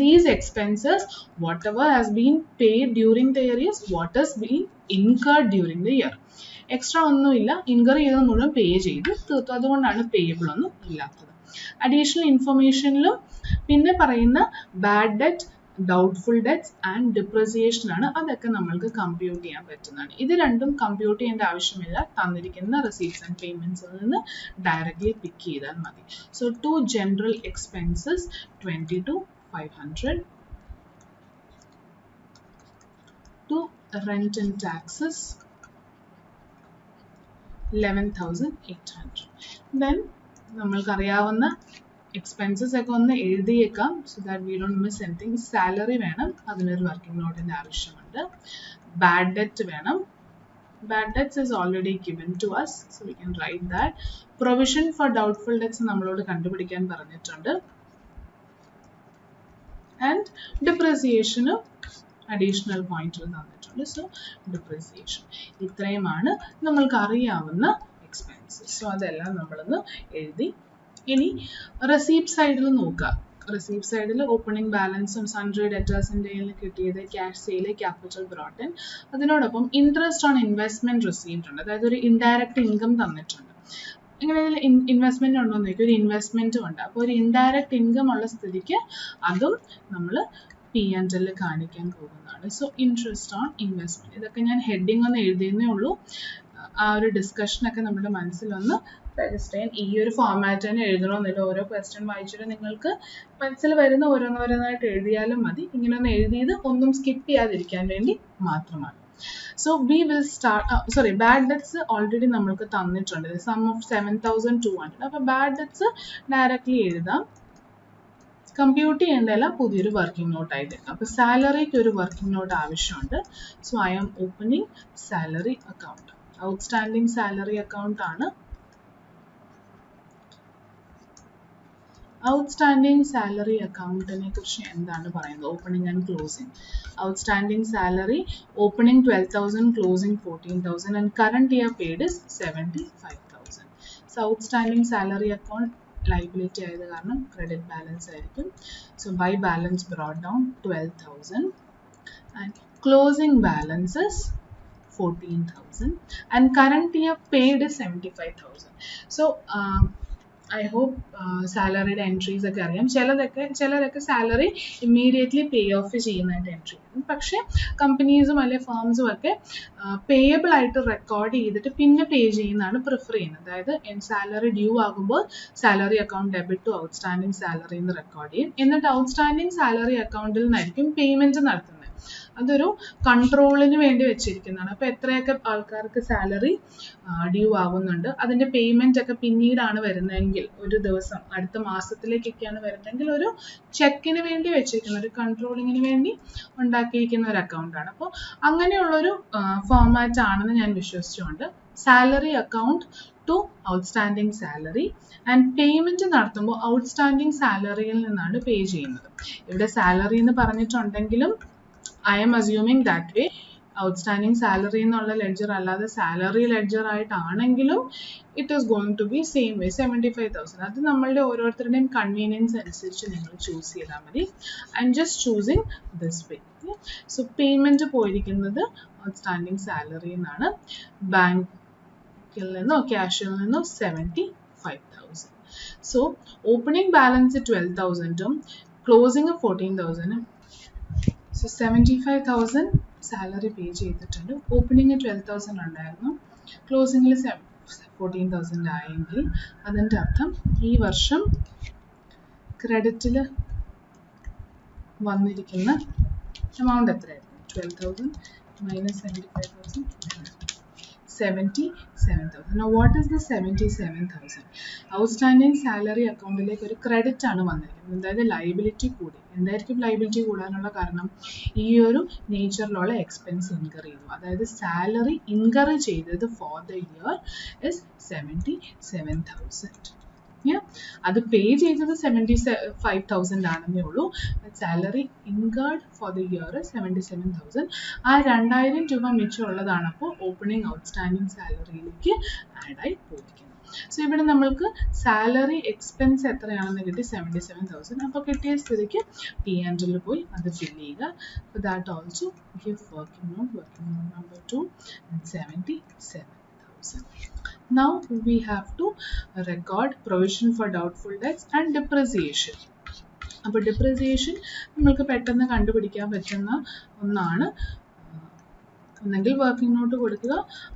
These expenses whatever has been paid during the year is what has been incurred during the year. Extra ഒന്നുമില്ല, ഇൻകർ ചെയ്ത് മുഴുവൻ പേ ചെയ്ത് തീർത്തു. അതുകൊണ്ടാണ് പേയബിൾ ഒന്നും ഇല്ലാത്തത്. അഡീഷണൽ ഇൻഫർമേഷനിലും പിന്നെ പറയുന്ന bad debt, doubtful debts and depreciation ആണ്. അതൊക്കെ നമ്മൾക്ക് കമ്പ്യൂട്ട് ചെയ്യാൻ പറ്റുന്നതാണ്. ഇത് രണ്ടും കമ്പ്യൂട്ട് ചെയ്യേണ്ട ആവശ്യമില്ല. തന്നിരിക്കുന്ന റെസീപ്റ്റ്സ് ആൻഡ് പേയ്മെന്റ്സിൽ നിന്ന് ഡയറക്ട്ലി പിക്ക് ചെയ്താൽ മതി. So to general expenses 22,500, to rent and taxes 11,800. Then നമ്മൾക്കറിയാവുന്ന എക്സ്പെൻസസ് ഒക്കെ ഒന്ന് എഴുതിയേക്കാം, so that we don't miss anything. Salary വേണം, അതിനൊരു വർക്കിംഗ് നോട്ടിന്റെ ആവശ്യമുണ്ട്. ബാഡ് ഡെറ്റ് വേണം. Bad debts is already given to us, so we can write that. Provision for doubtful debts നമ്മളോട് കണ്ടുപിടിക്കാൻ പറഞ്ഞിട്ടുണ്ട്. ആൻഡ് ഡിപ്രിസിയേഷന് അഡീഷണൽ പോയിന്റുകൾ തന്നിട്ടുണ്ട്. സോ ഡിപ്രിസിയേഷൻ ഇത്രയുമാണ് നമ്മൾക്ക് അറിയാവുന്ന എക്സ്പെൻസസ്. സോ അതെല്ലാം നമ്മളൊന്ന് എഴുതി. ഇനി റെസീപ്റ്റ് സൈഡിൽ നോക്കാം. റെസീപ്റ്റ് സൈഡിൽ ഓപ്പണിംഗ് ബാലൻസും സൺഡ്രി ഡെറ്റേഴ്സിൻ്റെ കിട്ടിയത്, cash sale, capital brought in, അതിനോടൊപ്പം ഇൻട്രസ്റ്റ് ഓൺ ഇൻവെസ്റ്റ്മെന്റ് റിസീവ്ഡ് ഉണ്ട്. അതായത് ഒരു ഇൻഡയറക്റ്റ് ഇൻകം തന്നിട്ടുണ്ട്. ഇങ്ങനെ ഇൻവെസ്റ്റ്മെന്റ് ഉണ്ടോ എന്ന് ചോദിക്കും. ഒരു ഇൻവെസ്റ്റ്മെന്റും ഉണ്ട്. അപ്പോൾ ഒരു ഇൻഡയറക്റ്റ് ഇൻകം ഉള്ള സ്ഥിതിക്ക് അതും നമ്മൾ P&L കാണിക്കാൻ പോകുന്നതാണ്. സോ ഇൻട്രസ്റ്റ് ഓൺ ഇൻവെസ്റ്റ്മെന്റ്, ഇതൊക്കെ ഞാൻ ഹെഡിങ് ഒന്ന് എഴുതിയെന്നേ ഉള്ളൂ. ആ ഒരു ഡിസ്കഷനൊക്കെ നമ്മുടെ മനസ്സിലൊന്ന് രജിസ്റ്റർ ചെയ്യാൻ. ഈ ഒരു ഫോർമാറ്റ് തന്നെ എഴുതണമെന്നില്ല. ഓരോ ക്വസ്റ്റ്യൻ വായിച്ചിട്ട് നിങ്ങൾക്ക് മനസ്സിൽ വരുന്ന ഓരോന്നോരോന്നായിട്ട് എഴുതിയാലും മതി. ഇങ്ങനെ ഒന്ന് എഴുതിയത് ഒന്നും സ്കിപ്പ് ചെയ്യാതിരിക്കാൻ വേണ്ടി മാത്രമാണ്. So we will start. Bad debts already നമ്മൾക്ക് തന്നിട്ടുണ്ട്, സം ഓഫ് 7,200. അപ്പോൾ ബാഡ് ഡെറ്റ്സ് ഡയറക്റ്റ്ലി എഴുതാം. കമ്പ്യൂട്ട് ചെയ്യേണ്ടതല്ല, പുതിയൊരു വർക്കിംഗ് നോട്ട് ആയിട്ട്. അപ്പോൾ സാലറിക്ക് ഒരു വർക്കിംഗ് നോട്ട് ആവശ്യമുണ്ട്. So I am opening salary account. Outstanding salary account ആണ്. ഔട്ട്സ്റ്റാൻഡിംഗ് സാലറി അക്കൗണ്ടിനെ കുറിച്ച് എന്താണ് പറയുന്നത്? Opening and closing. Outstanding salary opening 12,000, closing 14,000 and current year paid is 75,000. So outstanding salary account liability ആയത് കാരണം ക്രെഡിറ്റ് ബാലൻസ് ആയിരിക്കും. So by balance brought down 12,000 and closing balances 14,000 and current year paid is 75,000. So I hope സാലറിയുടെ entries ഒക്കെ അറിയാം. ചിലരൊക്കെ salary immediately pay of ചെയ്യുന്നതായിട്ട് entry ചെയ്യും. പക്ഷേ കമ്പനീസും അല്ലെങ്കിൽ ഫേംസും ഒക്കെ പേയബിൾ ആയിട്ട് റെക്കോർഡ് ചെയ്തിട്ട് പിന്നെ പേ ചെയ്യുന്നതാണ് പ്രിഫർ ചെയ്യുന്നത്. അതായത് സാലറി ഡ്യൂ ആകുമ്പോൾ salary account debit to outstanding salary എന്ന് റെക്കോർഡ് ചെയ്യും. എന്നിട്ട് ഔട്ട്സ്റ്റാൻഡിംഗ് സാലറി അക്കൗണ്ടിൽ നിന്നായിരിക്കും പേയ്മെന്റ് നടത്തുന്നത്. അതൊരു കൺട്രോളിന് വേണ്ടി വെച്ചിരിക്കുന്നതാണ്. അപ്പോൾ എത്രയൊക്കെ ആൾക്കാർക്ക് സാലറി ഡ്യൂ ആവുന്നുണ്ട്, അതിൻ്റെ പേയ്മെന്റ് ഒക്കെ പിന്നീടാണ് വരുന്നതെങ്കിൽ, ഒരു ദിവസം അടുത്ത മാസത്തിലേക്കൊക്കെയാണ് വരുന്നതെങ്കിൽ, ഒരു ചെക്കിന് വേണ്ടി വെച്ചിരിക്കുന്ന, ഒരു കൺട്രോളിങ്ങിന് വേണ്ടി ഉണ്ടാക്കിയിരിക്കുന്ന ഒരു അക്കൗണ്ടാണ്. അപ്പോൾ അങ്ങനെയുള്ളൊരു ഫോർമാറ്റ് ആണെന്ന് ഞാൻ വിശ്വസിച്ചുകൊണ്ട് salary account to outstanding salary and payment നടത്തുമ്പോൾ ഔട്ട്സ്റ്റാൻഡിങ് സാലറിയിൽ നിന്നാണ് പേ ചെയ്യുന്നത്. ഇവിടെ സാലറി എന്ന് പറഞ്ഞിട്ടുണ്ടെങ്കിലും I'm assuming that way. Outstanding salary എന്നുള്ള ലെഡ്ജർ അല്ലാതെ സാലറി ലെഡ്ജർ ആയിട്ടാണെങ്കിലും it is going to be same way 75,000. അത് നമ്മളുടെ ഓരോരുത്തരുടെയും കൺവീനിയൻസ് അനുസരിച്ച് നിങ്ങൾ ചൂസ് ചെയ്താൽ മതി. I'm just choosing this way. So payment പോയിരിക്കുന്നത് ഔട്ട്സ്റ്റാൻഡിങ് സാലറി എന്നാണ്. ബാങ്കിൽ നിന്നോ ക്യാഷിൽ നിന്നോ 75,000. സോ ഓപ്പണിംഗ് ബാലൻസ് 12,000ഉം ക്ലോസിങ് 14,000ഉം. സോ 75,000 സാലറി പേ ചെയ്തിട്ടുണ്ട്. ഓപ്പണിംഗ് 12,000 ഉണ്ടായിരുന്നു, ക്ലോസിങ്ങിൽ 14,000 ആയെങ്കിൽ അതിൻ്റെ അർത്ഥം ഈ വർഷം ക്രെഡിറ്റിൽ വന്നിരിക്കുന്ന എമൗണ്ട് എത്രയായിരുന്നു? 12,000 minus 75,000, 77,000. Now what is the 77,000? Outstanding salary അക്കൗണ്ടിലേക്ക് ഒരു ക്രെഡിറ്റ് ആണ് വന്നിരിക്കുന്നത്, അതായത് ലയബിലിറ്റി കൂടി. എന്തായിരിക്കും ലയബിലിറ്റി കൂടാനുള്ള കാരണം? ഈ ഒരു നേച്ചറിലുള്ള എക്സ്പെൻസ് ഇൻകർ ചെയ്തു. അതായത് സാലറി ഇൻകർ ചെയ്തത് ഫോർ ദ ഇയർ ഇസ് 77,000. അത് പേ ചെയ്തത് 75,000 ആണെന്നേ ഉള്ളൂ. Salary incurred for the year 77,000. ആ 2,000 രൂപ മിച്ചമുള്ളതാണ് അപ്പോൾ ഓപ്പണിംഗ് ഔട്ട്സ്റ്റാൻഡിങ് സാലറിയിലേക്ക് ആഡായി പോയിരിക്കുന്നത്. സോ ഇവിടെ നമ്മൾക്ക് സാലറി എക്സ്പെൻസ് എത്രയാണെന്ന് കിട്ടി? 77,000. അപ്പോൾ കിട്ടിയ സ്ഥിതിക്ക് P&L പോയി അത് ഫിൽ ചെയ്യുക. അപ്പോൾ that also give working not number 2 and 77,000. Now we have to record provision for doubtful debts and depreciation. അപ്പോൾ depreciation നമ്മൾക്ക് പെട്ടെന്ന് കണ്ടുപിടിക്കാൻ പറ്റുന്ന ഒന്നാണ്. ഒന്നെങ്കിൽ വർക്കിംഗ് നോട്ട് കൊടുക്കുക,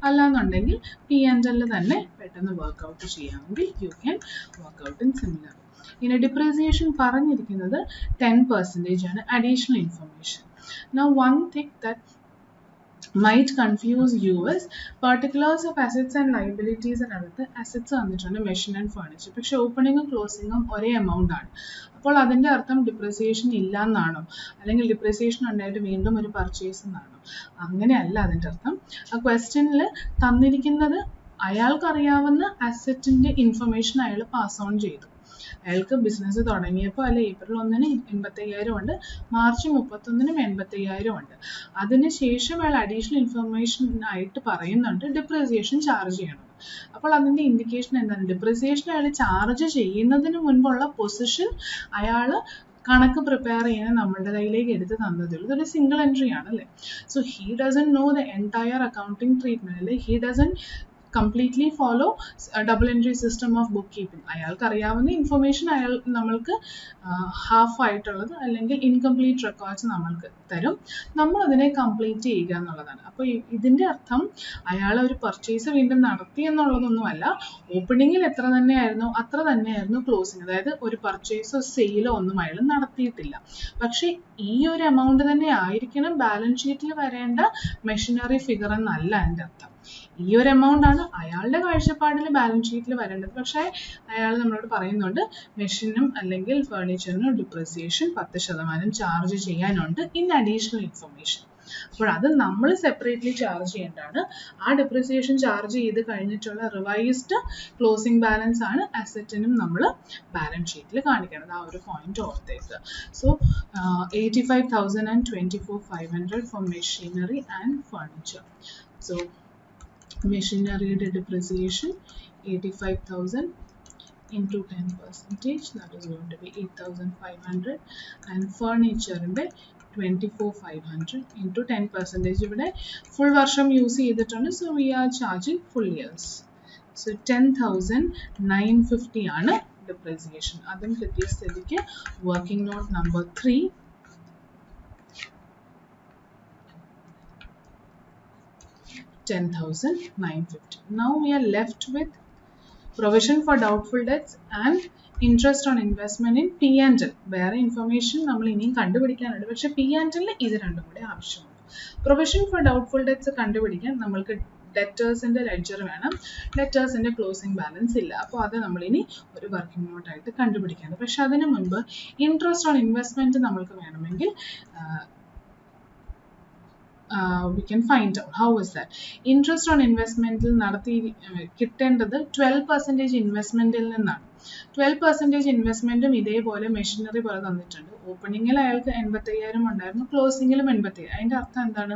അല്ലാന്നുണ്ടെങ്കിൽ P&L തന്നെ പെട്ടെന്ന് വർക്ക്ഔട്ട് ചെയ്യാമെങ്കിൽ you can work out in similar. ഇനി ഡിപ്രീസിയേഷൻ പറഞ്ഞിരിക്കുന്നത് 10% ആണ്. Additional information. Now one thing that might confuse you is particulars of assets and liabilities. അതിനകത്ത് അസറ്റ്സ് വന്നിട്ടുണ്ട് മെഷീൻ ആൻഡ് ഫർണിച്ചർ, പക്ഷെ ഓപ്പണിങ്ങും ക്ലോസിങ്ങും ഒരേ എമൗണ്ട് ആണ്. അപ്പോൾ അതിൻ്റെ അർത്ഥം ഡിപ്രീസിയേഷൻ ഇല്ല എന്നാണോ, അല്ലെങ്കിൽ ഡിപ്രീസിയേഷൻ ഉണ്ടായിട്ട് വീണ്ടും ഒരു പർച്ചേസ് എന്നാണോ? അങ്ങനെയല്ല അതിൻ്റെ അർത്ഥം. ആ ക്വസ്റ്റ്യനിൽ തന്നിരിക്കുന്നത് അയാൾക്കറിയാവുന്ന അസറ്റിൻ്റെ ഇൻഫർമേഷൻ അയാൾ പാസ് ഓൺ ചെയ്തു. അയാൾക്ക് ബിസിനസ് തുടങ്ങിയപ്പോൾ അല്ലെ April 1-ന് 85,000 ഉണ്ട്, March 31-നും 85,000 ഉണ്ട്. അതിനുശേഷം അയാൾ അഡീഷണൽ ഇൻഫർമേഷൻ ആയിട്ട് പറയുന്നുണ്ട് ഡിപ്രീസിയേഷൻ ചാർജ് ചെയ്യണം. അപ്പോൾ അതിൻ്റെ ഇൻഡിക്കേഷൻ എന്താണ്? ഡിപ്രീസിയേഷൻ അയാൾ ചാർജ് ചെയ്യുന്നതിന് മുൻപുള്ള പൊസിഷൻ അയാൾ കണക്ക് പ്രിപ്പയർ ചെയ്യാൻ നമ്മളുടെ കയ്യിലേക്ക് എടുത്ത് തന്നതേ ഉള്ളൂ. ഇതൊരു സിംഗിൾ എൻട്രി ആണല്ലേ. So he doesn't know the entire accounting treatment അല്ലെ. He doesn't completely follow a double entry system of bookkeeping. അയാൾക്ക് അറിയാവുന്ന ഇൻഫർമേഷൻ അയാൾ നമ്മൾക്ക് ഹാഫ് ആയിട്ടുള്ളത് അല്ലെങ്കിൽ ഇൻകംപ്ലീറ്റ് റെക്കോർഡ്സ് നമ്മൾക്ക് തരും, നമ്മൾ അതിനെ കംപ്ലീറ്റ് ചെയ്യുക എന്നുള്ളതാണ്. അപ്പോൾ ഇതിൻ്റെ അർത്ഥം അയാൾ ഒരു പർച്ചേസ് വീണ്ടും നടത്തി എന്നുള്ളതൊന്നുമല്ല. ഓപ്പണിങ്ങിൽ എത്ര തന്നെയായിരുന്നു അത്ര തന്നെയായിരുന്നു ക്ലോസിങ്. അതായത് ഒരു പർച്ചേസോ സെയിലോ ഒന്നും അയാൾ നടത്തിയിട്ടില്ല. പക്ഷേ ഈ ഒരു എമൗണ്ട് തന്നെ ആയിരിക്കണം ബാലൻസ് ഷീറ്റിൽ വരേണ്ട മെഷീനറി ഫിഗർ എന്നല്ല എൻ്റെ അർത്ഥം. ഈ ഒരു എമൗണ്ട് ആണ് അയാളുടെ കാഴ്ചപ്പാടിൽ ബാലൻസ് ഷീറ്റിൽ വരേണ്ടത്. പക്ഷേ അയാൾ നമ്മളോട് പറയുന്നുണ്ട് മെഷീനും അല്ലെങ്കിൽ ഫർണിച്ചറിനും ഡിപ്രീസിയേഷൻ 10% ചാർജ് ചെയ്യാനുണ്ട് ഇൻ അഡീഷണൽ ഇൻഫർമേഷൻ. അപ്പോൾ അത് നമ്മൾ സെപ്പറേറ്റ്ലി ചാർജ് ചെയ്യേണ്ടതാണ്. ആ ഡിപ്രീസിയേഷൻ ചാർജ് ചെയ്ത് കഴിഞ്ഞിട്ടുള്ള റിവൈസ്ഡ് ക്ലോസിംഗ് ബാലൻസ് ആണ് അസറ്റിനും നമ്മൾ ബാലൻസ് ഷീറ്റിൽ കാണിക്കേണ്ടത്. ആ ഒരു പോയിന്റ് ഓർത്തേക്ക്. So 85,000 and 24,500 for machinery and furniture. So machinery depreciation 85,000 into 10%, that is going to be 8,500, and furniture 24,500 into 10%. ഇവിടെ full വർഷം യൂസ് ചെയ്തിട്ടുണ്ട്. So we are charging full years. So 10,950 ആണ് depreciation. അതും കിട്ടിയ സ്ഥിതിക്ക് working note number 3 10,950. Now we are left with provision for doubtful debts and interest on investment in P&L. വേറെ information നമ്മൾ ഇനിയും കണ്ടുപിടിക്കാനുണ്ട്, പക്ഷെ P&L ഇത് രണ്ടും കൂടെ ആവശ്യമുണ്ട്. പ്രൊവിഷൻ ഫോർ ഡൗട്ട്ഫുൾ ഡെറ്റ്സ് കണ്ടുപിടിക്കാൻ നമ്മൾക്ക് ഡെറ്റേഴ്സിൻ്റെ ലെഡ്ജർ വേണം. ഡെറ്റേഴ്സിൻ്റെ ക്ലോസിംഗ് ബാലൻസ് ഇല്ല. അപ്പോൾ അത് നമ്മളിനി ഒരു വർക്കിംഗ് നോട്ടായിട്ട് കണ്ടുപിടിക്കാനുണ്ട്. പക്ഷെ അതിന് മുൻപ് ഇൻട്രസ്റ്റ് ഓൺ ഇൻവെസ്റ്റ്മെൻറ്റ് നമ്മൾക്ക് വേണമെങ്കിൽ we can find out. How is that? Interest on investment കിട്ടേണ്ടത് 12% ഇൻവെസ്റ്റ്മെന്റിൽ നിന്നാണ്. 12% ഇൻവെസ്റ്റ്മെന്റും ഇതേപോലെ മെഷീനറി പോലെ തന്നിട്ടുണ്ട്. ഓപ്പണിങ്ങിൽ അയാൾക്ക് 85,000 ഉണ്ടായിരുന്നു, ക്ലോസിങ്ങിലും 87,000. അതിന്റെ അർത്ഥം എന്താണ്?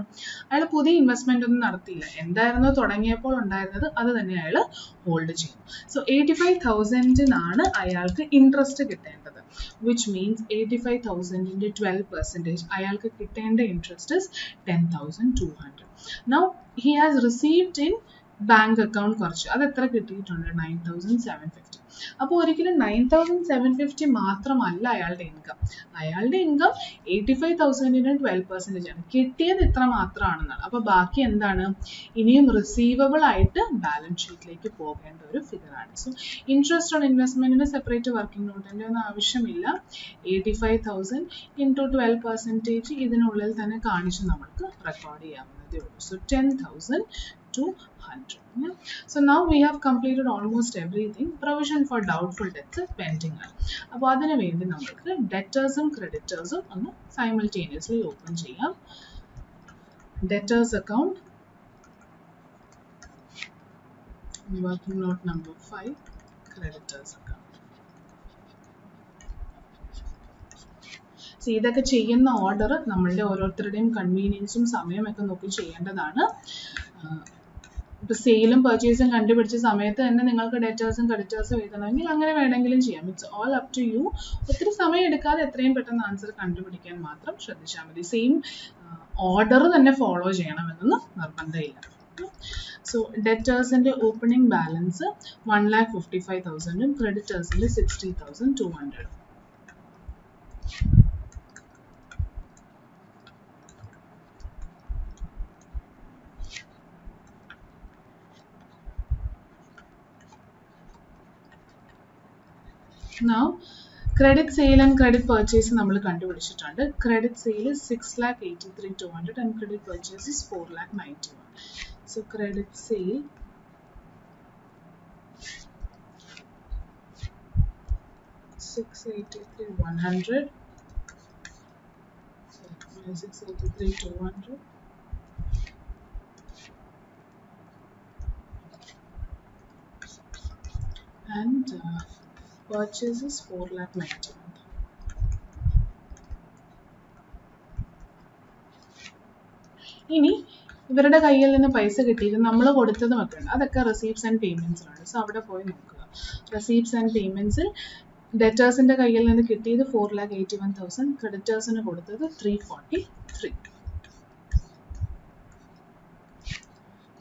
അയാൾ പുതിയ ഇൻവെസ്റ്റ്മെന്റ് ഒന്നും നടത്തിയില്ല. എന്തായിരുന്നു തുടങ്ങിയപ്പോൾ ഉണ്ടായിരുന്നത് അത് തന്നെ അയാൾ ഹോൾഡ് ചെയ്യും. സോ 85,000 അയാൾക്ക് ഇൻട്രസ്റ്റ് കിട്ടേണ്ടത്. Which means 85,000 into 12%. അയാൾക്ക് കിട്ടേണ്ട interest is 10,200. Now he has received in bank account കുറച്ച്. അത് എത്ര കിട്ടിയിട്ടുണ്ട്? 9,750. അപ്പോൾ ഒരിക്കലും 9,750 മാത്രമല്ല അയാളുടെ ഇൻകം. അയാളുടെ ഇൻകം 85,000 12% ആണ്. കിട്ടിയത് ഇത്ര മാത്രമാണെന്നാണ്. അപ്പോൾ ബാക്കി എന്താണ്? ഇനിയും റിസീവബിൾ ആയിട്ട് ബാലൻസ് ഷീറ്റിലേക്ക് പോകേണ്ട ഒരു ഫിഗറാണ്. സോ ഇൻട്രസ്റ്റ് ഓൺ ഇൻവെസ്റ്റ്മെന്റിന് സെപ്പറേറ്റ് വർക്കിംഗ് നോട്ടിൻ്റെ ഒന്നും ആവശ്യമില്ല. 85,000 into 12% ഇതിനുള്ളിൽ തന്നെ കാണിച്ച് നമുക്ക് റെക്കോർഡ് ചെയ്യാവുന്നതേ ഉള്ളൂ. So 10,200. Yeah. So now we have completed almost everything. Provision for doubtful debts pending ആണ്. അപ്പോൾ അതിനു വേണ്ടി നമുക്ക് ഡെറ്റേഴ്സും ക്രെഡിറ്റേഴ്സും ഒന്ന് simultaneously ഓപ്പൺ ചെയ്യാം. Debtors account, working not number 5, creditors account. ഇതൊക്കെ ചെയ്യുന്ന ഓർഡർ നമ്മളുടെ ഓരോരുത്തരുടെയും കൺവീനിയൻസും സമയമൊക്കെ നോക്കി ചെയ്യേണ്ടതാണ്. ഇപ്പോൾ സെയിലും പർച്ചേസും കണ്ടുപിടിച്ച സമയത്ത് തന്നെ നിങ്ങൾക്ക് ഡെറ്റേഴ്സും ക്രെഡിറ്റേഴ്സും എഴുതണമെങ്കിൽ അങ്ങനെ വേണമെങ്കിലും ചെയ്യാം. It's all up to you. ഒത്തിരി സമയം എടുക്കാതെ എത്രയും പെട്ടെന്ന് ആൻസർ കണ്ടുപിടിക്കാൻ മാത്രം ശ്രദ്ധിച്ചാൽ മതി. സെയിം ഓർഡർ തന്നെ ഫോളോ ചെയ്യണമെന്നൊന്നും നിർബന്ധമില്ല. സോ ഡെറ്റേഴ്സിൻ്റെ ഓപ്പണിംഗ് ബാലൻസ് 1,55,000 ക്രെഡിറ്റേഴ്സിൻ്റെ 60,200. Now credit sale and credit purchase നമ്മൾ കണ്ടുപിടിച്ചിട്ടുണ്ട്. credit sale is 6,83,200 and credit purchase is 4,91,000. so credit sale $683,100, 683,200 and purchase is 4,91,000. ഇനി ഇവരുടെ കയ്യിൽ നിന്ന് പൈസ കിട്ടിയത് നമ്മൾ കൊടുത്തതും ഒക്കെ ഉണ്ട്. അതൊക്കെ റെസീപ്റ്റ്സ് ആൻഡ് പേയ്മെന്റ്സിലാണ്. സോ അവിടെ പോയി നോക്കുക. റെസീപ്റ്റ്സ് ആൻഡ് പേയ്മെന്റ്സിൽ ഡെറ്റേഴ്സിന്റെ കയ്യിൽ നിന്ന് കിട്ടിയത് 4,81,000, ക്രെഡിറ്റേഴ്സിന് കൊടുത്തത് 343.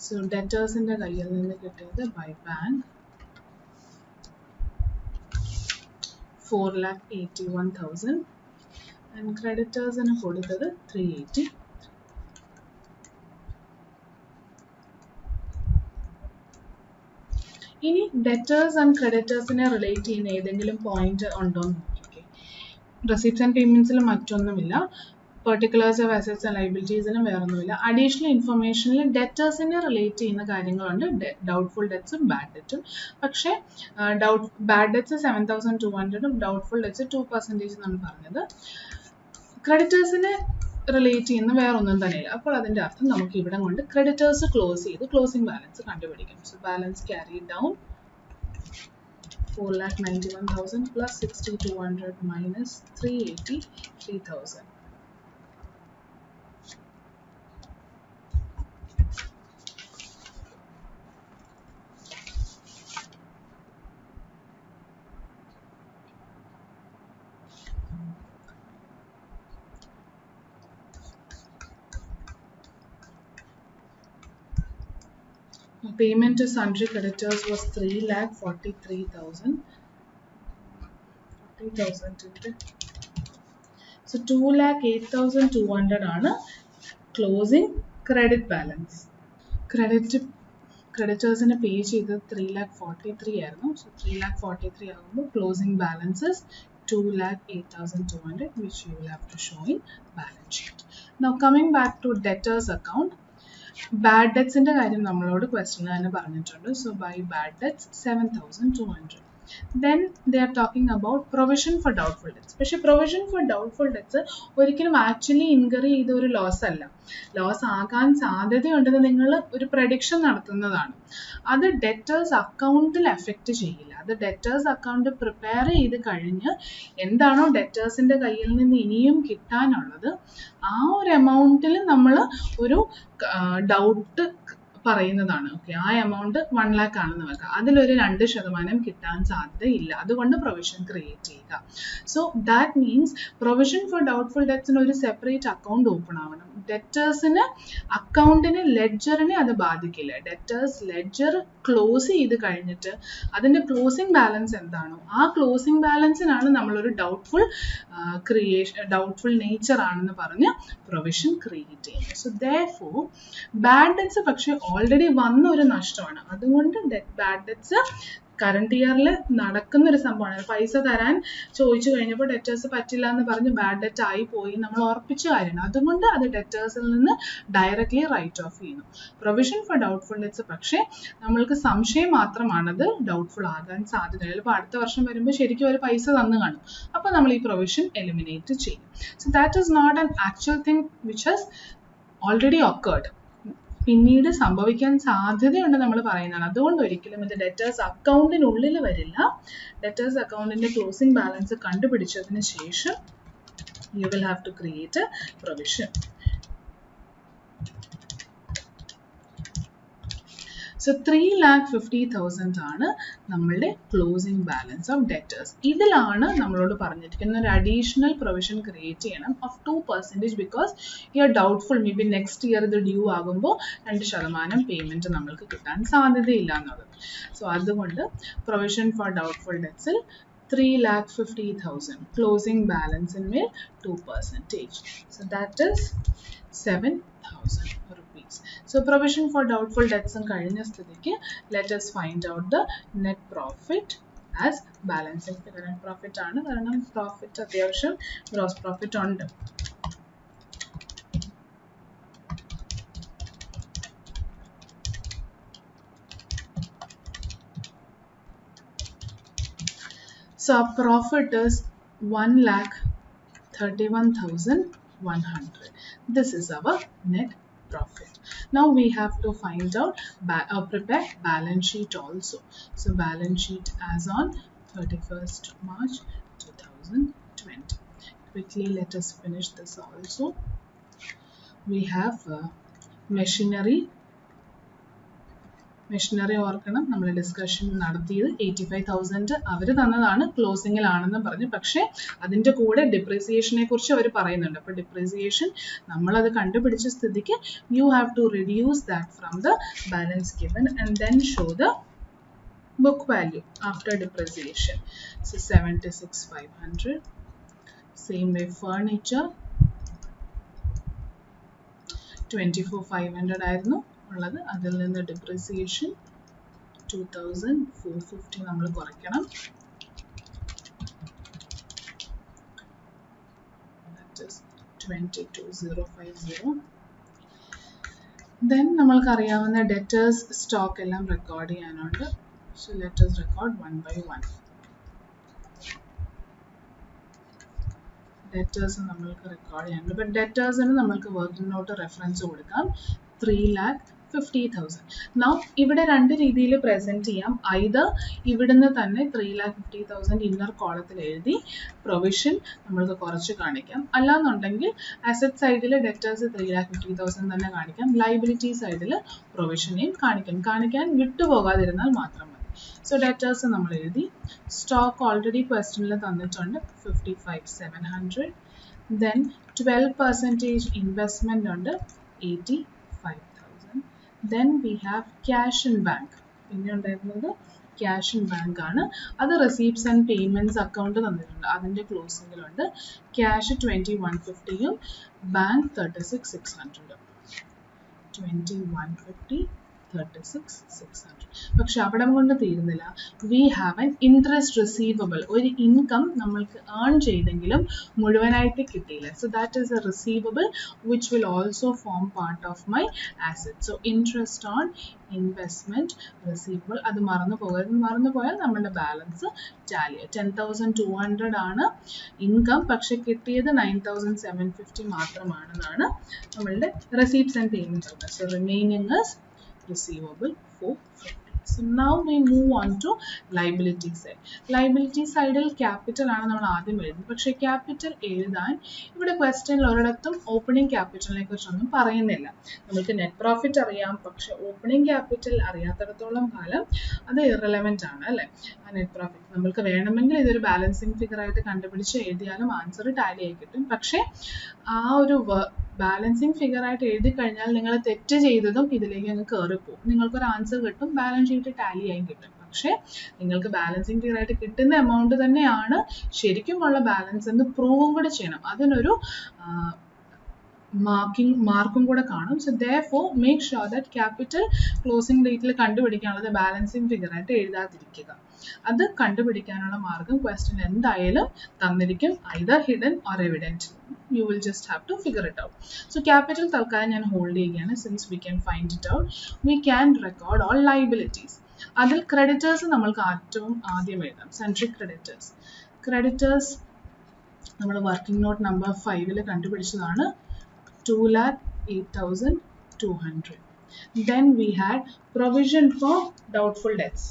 സോ ഡെറ്റേഴ്സിന്റെ കയ്യിൽ നിന്ന് കിട്ടിയത് ബൈ ബാങ്ക് 4,81,000 and creditors കൊടുത്തത് 380. ഇനി ഡെറ്റേഴ്സ് ആൻഡ് ക്രെഡിറ്റേഴ്സിനെ റിലേറ്റ് ചെയ്യുന്ന ഏതെങ്കിലും പോയിന്റ് ഉണ്ടോ എന്ന് നോക്കിക്കേ. റെസിപ്റ്റ്സ് ആൻഡ് പേയ്മെന്റ്സിൽ മറ്റൊന്നുമില്ല. പെർട്ടിക്കുലേഴ്സ് ഓഫ് അസറ്റ്സ് ആൻഡ് ലയബിലിറ്റീസിലും വേറൊന്നുമില്ല. അഡീഷണൽ ഇൻഫർമേഷനിൽ ഡെറ്റേഴ്സിനെ റിലേറ്റ് ചെയ്യുന്ന കാര്യങ്ങളുണ്ട്. ഡൗട്ട്ഫുൾ ഡെറ്റ്സും ബാഡ് ഡെറ്റും. പക്ഷേ ബാഡ് ഡെറ്റ്സ് 7,200 ഡൗട്ട്ഫുൾ ഡെറ്റ്സ് 2% എന്നാണ് പറഞ്ഞത്. ക്രെഡിറ്റേഴ്സിനെ റിലേറ്റ് ചെയ്യുന്ന വേറൊന്നും തന്നെയില്ല. അപ്പോൾ അതിൻ്റെ അർത്ഥം നമുക്ക് ഇവിടെ കൊണ്ട് ക്രെഡിറ്റേഴ്സ് ക്ലോസ് ചെയ്ത് ക്ലോസിംഗ് ബാലൻസ് കണ്ടുപിടിക്കാം. So balance carry down 4,91,000 plus 60,200 minus 383,000. Payment to sundry creditors was 3,43,000. 40,000. So 2,08,200 ആണ് closing credit balance. Creditors pay ചെയ്തത് 3,43,000 ആയിരുന്നു. So 3,43,000 ആകുമ്പോൾ closing balance is 2,08,200, which you will have to show in balance sheet. Now coming back to debtors account. Bad ഡെറ്റ്സിൻ്റെ കാര്യം നമ്മളോട് question തന്നെ പറഞ്ഞിട്ടുണ്ട്. So by bad debts 7,200. Then they are talking about provision for doubtful debts. പക്ഷെ provision for doubtful debts ഒരിക്കലും actually ഇൻകറി ചെയ്ത ഒരു loss അല്ല. ലോസ് ആകാൻ സാധ്യതയുണ്ടെന്ന് നിങ്ങൾ ഒരു പ്രഡിക്ഷൻ നടത്തുന്നതാണ്. അത് ഡെറ്റേഴ്സ് അക്കൗണ്ടിൽ എഫക്റ്റ് ചെയ്യില്ല. അത് ഡെറ്റേഴ്സ് അക്കൗണ്ട് പ്രിപ്പയർ ചെയ്ത് കഴിഞ്ഞ് എന്താണോ ഡെറ്റേഴ്സിൻ്റെ കയ്യിൽ നിന്ന് ഇനിയും കിട്ടാനുള്ളത് ആ ഒരു എമൗണ്ടിൽ നമ്മൾ ഒരു ഡൗട്ട് പറയുന്നതാണ്. ഓക്കെ, ആ എമൗണ്ട് 1 lakh ആണെന്ന് വെക്കാം, അതിലൊരു 2% കിട്ടാൻ സാധ്യതയില്ല, അതുകൊണ്ട് പ്രൊവിഷൻ ക്രിയേറ്റ് ചെയ്യുക. So that means provision for doubtful ഡെറ്റ്സിന് ഒരു സെപ്പറേറ്റ് അക്കൗണ്ട് ഓപ്പൺ ആവണം. ഡെറ്റേഴ്സിന് അക്കൗണ്ടിന് ലെഡ്ജറിനെ അത് ബാധിക്കില്ല. ഡെറ്റേഴ്സ് ലെഡ്ജർ ക്ലോസ് ചെയ്ത് കഴിഞ്ഞിട്ട് അതിൻ്റെ ക്ലോസിംഗ് ബാലൻസ് എന്താണോ ആ ക്ലോസിംഗ് ബാലൻസിനാണ് നമ്മളൊരു ഡൗട്ട്ഫുൾ നേച്ചർ ആണെന്ന് പറഞ്ഞ് പ്രൊവിഷൻ ക്രിയേറ്റ് ചെയ്യുന്നത്. സോ ദെയർഫോർ ബാഡ് ഡെറ്റ്സ് പക്ഷേ ഓൾറെഡി വന്ന ഒരു നഷ്ടമാണ്. അതുകൊണ്ട് ബാഡ് ഡെറ്റ്സ് കറണ്ട് ഇയറിൽ നടക്കുന്ന ഒരു സംഭവമാണ്. പൈസ തരാൻ ചോദിച്ചു കഴിഞ്ഞപ്പോൾ ഡെറ്റേഴ്സ് പറ്റില്ല എന്ന് പറഞ്ഞ് ബാഡ് ഡെറ്റ് ആയി പോയി നമ്മൾ ഉറപ്പിച്ച കാര്യമാണ്. അതുകൊണ്ട് അത് ഡെറ്റേഴ്സിൽ നിന്ന് ഡയറക്റ്റ്ലി റൈറ്റ് ഓഫ് ചെയ്യുന്നു. പ്രൊവിഷൻ ഫോർ ഡൗട്ട്ഫുൾ ഡെറ്റ്സ് പക്ഷേ നമ്മൾക്ക് സംശയം മാത്രമാണത് ഡൗട്ട്ഫുൾ ആകാൻ സാധ്യത. ചിലപ്പോൾ അടുത്ത വർഷം വരുമ്പോൾ ശരിക്കും ഒരു പൈസ തന്നു കാണും, അപ്പോൾ നമ്മൾ ഈ പ്രൊവിഷൻ എലിമിനേറ്റ് ചെയ്യും. So that is not an actual thing which has already occurred. പിന്നീട് സംഭവിക്കാൻ സാധ്യതയുണ്ട് നമ്മൾ പറയുന്നതാണ്. അതുകൊണ്ട് ഒരിക്കലും ഇത് ഡെറ്റേഴ്സ് അക്കൗണ്ടിനുള്ളിൽ വരില്ല. ഡെറ്റേഴ്സ് അക്കൗണ്ടിന്റെ ക്ലോസിംഗ് ബാലൻസ് കണ്ടുപിടിച്ചതിന് ശേഷം you will have to create a provision. So 3,50,000 ആണ് നമ്മളുടെ ക്ലോസിംഗ് ബാലൻസ് ഓഫ് ഡെറ്റേഴ്സ്. ഇതിലാണ് നമ്മളോട് പറഞ്ഞിരിക്കുന്ന ഒരു അഡീഷണൽ പ്രൊവിഷൻ ക്രിയേറ്റ് ചെയ്യണം of 2% because you are doubtful may be next year ഇത് ഡ്യൂ ആകുമ്പോൾ 2% പേയ്മെൻറ്റ് നമ്മൾക്ക് കിട്ടാൻ സാധ്യതയില്ല എന്നുള്ളത്. സോ അതുകൊണ്ട് പ്രൊവിഷൻ ഫോർ ഡൗട്ട്ഫുൾ ഡെറ്റ്സിൽ 3,50,000 ക്ലോസിംഗ് ബാലൻസിന്മേൽ 2%. So that is 7,000 rupees. So provision for doubtful debts കഴിഞ്ഞ സ്ഥിതിക്ക് let us find out the net profit as balancing figure. Net profit ആണ്, കാരണം പ്രോഫിറ്റ് അത്യാവശ്യം ഗ്രോസ് പ്രോഫിറ്റ് ഉണ്ട്. So our profit is 1,31,100. This is our net profit. Now we have to find out prepare balance sheet also. So balance sheet as on 31st March 2020. Quickly let us finish this also. We have machinery ഓർക്കണം, നമ്മൾ discussion നടത്തിയത് 85,000 അവർ തന്നതാണ്, ക്ലോസിങ്ങിലാണെന്ന് പറഞ്ഞു. പക്ഷേ അതിൻ്റെ കൂടെ ഡിപ്രീസിയേഷനെ കുറിച്ച് അവർ പറയുന്നുണ്ട്. അപ്പോൾ ഡിപ്രീസിയേഷൻ നമ്മളത് കണ്ടുപിടിച്ച സ്ഥിതിക്ക് you have to reduce that from the balance given and then show the book value after depreciation. So 76,500. Same way furniture 24,500 ആയിരുന്നു ഉള്ളത്. അതിൽ നിന്ന് ഡിപ്രീസിയേഷൻ 2,450 നമ്മൾ കുറയ്ക്കണം. That is 22,050. Then നമ്മൾക്ക് അറിയാവുന്ന ഡെറ്റേഴ്സ് സ്റ്റോക്ക് എല്ലാം റെക്കോർഡ് ചെയ്യാനുണ്ട്. So let us record one by one. Debtors നമ്മൾക്ക് റെക്കോർഡ് ചെയ്യാനുണ്ട്. ബട്ട് ഡെറ്റേഴ്സിന് നമ്മൾക്ക് വർക്കിംഗ് നോട്ട് റെഫറൻസ് കൊടുക്കാം 3,50,000. നൗ ഇവിടെ രണ്ട് രീതിയിൽ പ്രസൻറ്റ് ചെയ്യാം. ഐദർ ഇവിടുന്ന് തന്നെ 3,50,000 ഇന്നർ കോളത്തിൽ എഴുതി പ്രൊവിഷൻ നമ്മൾക്ക് കുറച്ച് കാണിക്കാം. അല്ലാന്നുണ്ടെങ്കിൽ അസറ്റ് സൈഡിൽ ഡെറ്റേഴ്സ് 3,50,000 തന്നെ കാണിക്കാം, ലയബിലിറ്റി സൈഡിൽ പ്രൊവിഷനെയും കാണിക്കാൻ വിട്ടുപോകാതിരുന്നാൽ മാത്രം മതി. സോ ഡെറ്റേഴ്സ് നമ്മൾ എഴുതി. സ്റ്റോക്ക് ഓൾറെഡി ക്വസ്റ്റ്യനിൽ തന്നിട്ടുണ്ട് 55,700. ദെൻ 12% ഇൻവെസ്റ്റ്മെന്റ് ഉണ്ട് 85,000. Then we have cash in bank. പിന്നെ ഉണ്ടായിരുന്നത് ക്യാഷ് ഇൻ ബാങ്ക് ആണ്. അത് റെസീപ്റ്റ്സ് ആൻഡ് പേയ്മെന്റ്സ് അക്കൗണ്ട് തന്നിട്ടുണ്ട്, അതിൻ്റെ ക്ലോസിങ്ങിലുണ്ട്. Cash 2150 bank 36,600. 2150 36,600. പക്ഷെ അവിടെ കൊണ്ട് തീരുന്നില്ല. We have an interest receivable. ഒരു ഇൻകം നമ്മൾക്ക് ഏൺ ചെയ്തെങ്കിലും മുഴുവനായിട്ട് കിട്ടിയില്ല. So that is A receivable which will also form part of my asset. So interest on investment receivable, അത് മറന്നു പോയാൽ നമ്മളുടെ ബാലൻസ് ടാലി. 10,200 ആണ് ഇൻകം, പക്ഷെ കിട്ടിയത് 9,750 മാത്രമാണെന്നാണ് നമ്മളുടെ receipts and payments. So remaining is receivable 450. So now we move on to liability side. Liability side il capital ആണ് നമ്മൾ ആദ്യം എഴുതുന്നത്. പക്ഷേ ക്യാപിറ്റൽ എഴുതാൻ ഇവിടെ ക്വസ്റ്റ്യനിൽ ഒരിടത്തും ഓപ്പണിംഗ് ക്യാപിറ്റലിനെ കുറിച്ചൊന്നും പറയുന്നില്ല. നമുക്ക് നെറ്റ് പ്രോഫിറ്റ് അറിയാം, പക്ഷെ ഓപ്പണിംഗ് ക്യാപിറ്റൽ അറിയാത്തിടത്തോളം കാലം അത് ഇറലവൻ്റ് ആണ് അല്ലേ. ആ നെറ്റ് പ്രോഫിറ്റ് നമുക്ക് വേണമെങ്കിൽ ഇതൊരു ബാലൻസിങ് ഫിഗർ ആയിട്ട് കണ്ടുപിടിച്ച് എഴുതിയാലും ആൻസർ ടാലി ആയി കിട്ടും. പക്ഷേ ആ ഒരു ബാലൻസിങ് ഫിഗർ ആയിട്ട് എഴുതി കഴിഞ്ഞാൽ നിങ്ങൾ തെറ്റ് ചെയ്തതും ഇതിലേക്ക് അങ്ങ് കയറിപ്പോകും. നിങ്ങൾക്കൊരു ആൻസർ കിട്ടും, ബാലൻസ് ഷീറ്റ് ടാലി ആയി കിട്ടും. പക്ഷേ നിങ്ങൾക്ക് ബാലൻസിങ് ഫിഗർ ആയിട്ട് കിട്ടുന്ന എമൗണ്ട് തന്നെയാണ് ശരിക്കുമുള്ള ബാലൻസ് എന്ന് പ്രൂവും കൂടെ ചെയ്യണം. അതിനൊരു മാർക്കും കൂടെ കാണും. So therefore make sure that capital closing ഡേറ്റിൽ കണ്ടുപിടിക്കാനുള്ളത് ബാലൻസിങ് ഫിഗർ ആയിട്ട് എഴുതാതിരിക്കുക. അത് കണ്ടുപിടിക്കാനുള്ള മാർഗം ക്വസ്റ്റ്യൻ എന്തായാലും തന്നിരിക്കും, either hidden or evident. You will just have to figure it out. So capital തൽക്കാലം ഞാൻ ഹോൾഡ് ചെയ്യുകയാണ്. Since we can find it out, we can record all liabilities. അതിൽ ക്രെഡിറ്റേഴ്സ് നമ്മൾക്ക് ആദ്യം എഴുതാം. സെൻട്രി ക്രെഡിറ്റേഴ്സ് നമ്മൾ working not number 5 കണ്ടുപിടിച്ചതാണ്. 2,08,200. Then we had provision for doubtful debts.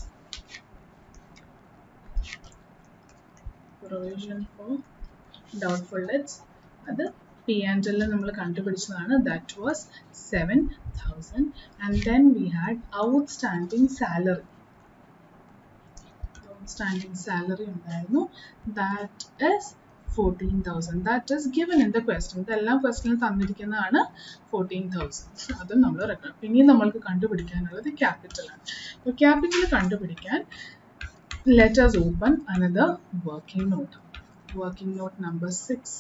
അത് P&L നമ്മൾ കണ്ടുപിടിച്ചതാണ്. That was 7,000. And then we had outstanding salary ഉണ്ടായിരുന്നു. That is 14,000. That is given in the question. ഇതെല്ലാം ക്വസ്റ്റ്യനിൽ തന്നിരിക്കുന്നതാണ് 14,000. അതും നമ്മൾ റെക്കോർഡ്. പിന്നെയും നമ്മൾക്ക് കണ്ടുപിടിക്കാനുള്ളത് ക്യാപിറ്റലാണ്. അപ്പോൾ ക്യാപിറ്റൽ കണ്ടുപിടിക്കാൻ let us open another working note. Working note number 6.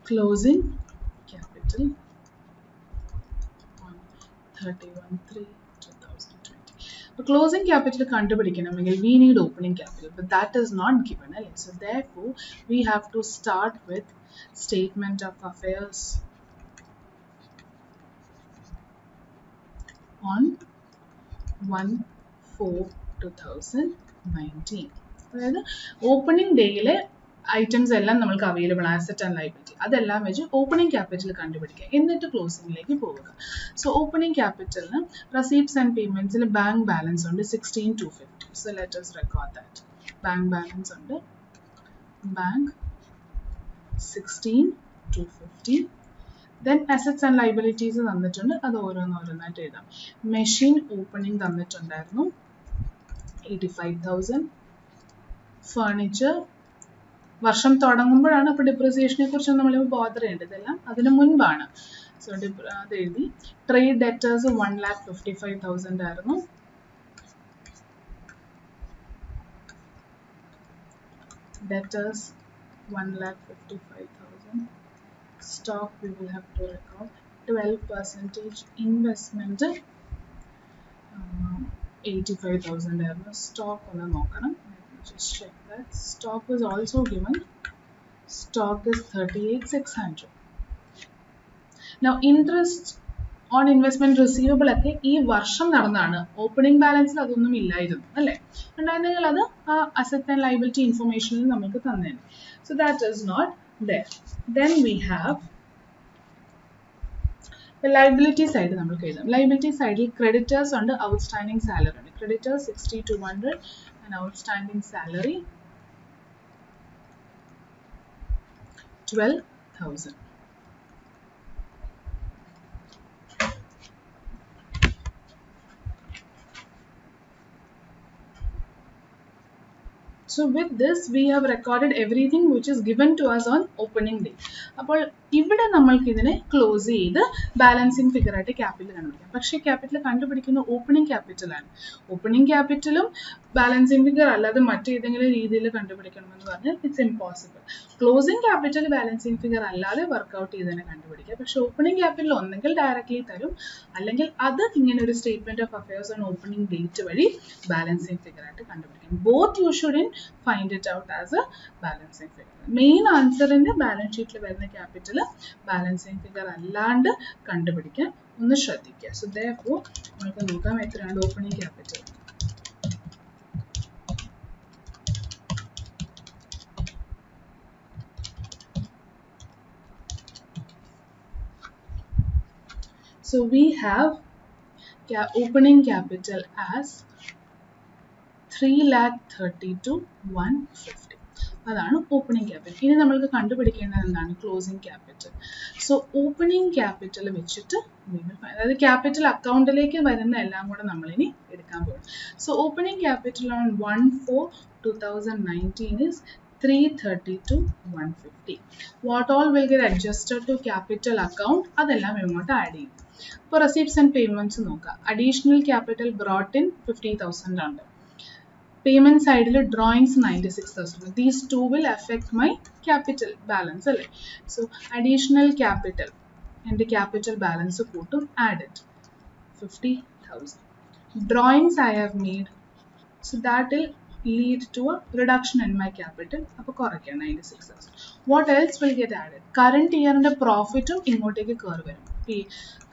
Closing capital on 31/3/2020. Closing capital kandupidikkanamenkil we need opening capital, but that is not given. So therefore we have to start with statement of affairs on 1/4/2019. അതായത് opening ഡേയിലെ items എല്ലാം നമ്മൾക്ക് available, asset and liability, അതെല്ലാം വെച്ച് opening capital കണ്ടുപിടിക്കുക. എന്നിട്ട് ക്ലോസിംഗിലേക്ക് പോവുക. So opening ക്യാപിറ്റലിന് റെസീപ്റ്റ്സ് ആൻഡ് പേയ്മെന്റ്സിൽ ബാങ്ക് ബാലൻസ് ഉണ്ട് 16,250. So let us record that. Bank balance ഉണ്ട്, bank 16,250. Then assets and liabilities തന്നിട്ടുണ്ട്, അത് ഓരോന്നായിട്ട് എഴുതാം. മെഷീൻ ഓപ്പണിംഗ് തന്നിട്ടുണ്ടായിരുന്നു 85,000. ഫർണിച്ചർ വർഷം തുടങ്ങുമ്പോഴാണ്, അപ്പോൾ ഡിപ്രിസിയേഷനെ കുറിച്ച് നമ്മളിപ്പോൾ ബോദർ ചെയ്യേണ്ടതെല്ലാം അതിന് മുൻപാണ്. സോ അത് എഴുതി. ട്രേഡ് ഡെറ്റേഴ്സ് 1,55,000 ആയിരുന്നു. Debtors 1,55,000. Stock we will have to record 12% investment 85,000 ആയിരുന്നു. സ്റ്റോക്ക് ഒന്ന് നോക്കണം. Just check that. Stock was also given. Stock is 38,600. Now interest on investment receivable ഒക്കെ ഈ വർഷം നടന്നതാണ്. ഓപ്പണിംഗ് ബാലൻസിൽ അതൊന്നും ഇല്ലായിരുന്നു അല്ലേ. ഉണ്ടായിരുന്നെങ്കിൽ അത് ആ അസറ്റ് ആൻഡ് ലയബിലിറ്റി ഇൻഫർമേഷനിൽ നമുക്ക് തന്നേനെ. So that is not there. Then we have the liability side. നമ്മൾക്ക് എഴുതാം. Liability side creditors ഉണ്ട്, outstanding salary ഉണ്ട്. Creditors 60,200 and outstanding salary 12,000. So with this we have recorded everything which is given to us on opening day. അപ്പോൾ ഇവിടെ നമ്മൾക്ക് ഇതിനെ close ചെയ്ത് balancing figure ആയിട്ട് ക്യാപിറ്റൽ കണ്ടുപിടിക്കാം. പക്ഷേ ക്യാപിറ്റൽ കണ്ടുപിടിക്കുന്ന ഓപ്പണിംഗ് ക്യാപിറ്റലാണ്. ഓപ്പണിംഗ് ക്യാപിറ്റലും ബാലൻസിങ് ഫിഗർ അല്ലാതെ മറ്റേതെങ്കിലും രീതിയിൽ കണ്ടുപിടിക്കണമെന്ന് പറഞ്ഞാൽ it's impossible. Closing capital balancing figure അല്ലാതെ വർക്ക്ഔട്ട് ചെയ്ത് തന്നെ കണ്ടുപിടിക്കാം. പക്ഷേ ഓപ്പണിംഗ് ക്യാപിറ്റൽ ഒന്നെങ്കിൽ ഡയറക്റ്റ്ലി തരും, അല്ലെങ്കിൽ അത് ഇങ്ങനെ ഒരു statement of affairs on opening date വഴി ബാലൻസിങ് ഫിഗർ ആയിട്ട് കണ്ടുപിടിക്കാം. Both you should find it out as a balancing figure. Main ആൻസറിന്റെ ബാലൻസ് ഷീറ്റിൽ വരുന്ന ക്യാപിറ്റൽ ബാലൻസിങ് ഫിഗർ അല്ലാണ്ട് കണ്ടുപിടിക്കാൻ ഒന്ന് ശ്രദ്ധിക്കുക. സോ therefore നമുക്ക് നോക്കാം എത്രയാണ് opening capital. So we have opening capital as 3,32,150. അതാണ് ഓപ്പണിംഗ് ക്യാപിറ്റൽ. ഇനി നമ്മൾക്ക് കണ്ടുപിടിക്കേണ്ടത് എന്താണ്? Closing capital. So opening capital വെച്ചിട്ട് അതായത് ക്യാപിറ്റൽ അക്കൗണ്ടിലേക്ക് വരുന്ന എല്ലാം കൂടെ നമ്മളിനി എടുക്കാൻ പോകും. So opening capital on 1/4/2019 is 332,150. What all will get adjusted to capital account അതെല്ലാം ഇങ്ങോട്ട് ആഡ് ചെയ്യും. ഇപ്പോൾ റെസിപ്റ്റ്സ് ആൻഡ് പേയ്മെന്റ്സ് നോക്കാം. അഡീഷണൽ ക്യാപിറ്റൽ ബ്രോട്ട് ഇൻ 50,000 ഉണ്ട്. Payment side drawings 96,000. These two will affect my capital balance. So additional capital and the capital balance to add it 50,000. Drawings I have made, so that will lead to a reduction in my capital. 96,000. What else will get added? Current year and profit ingoteke curve varum.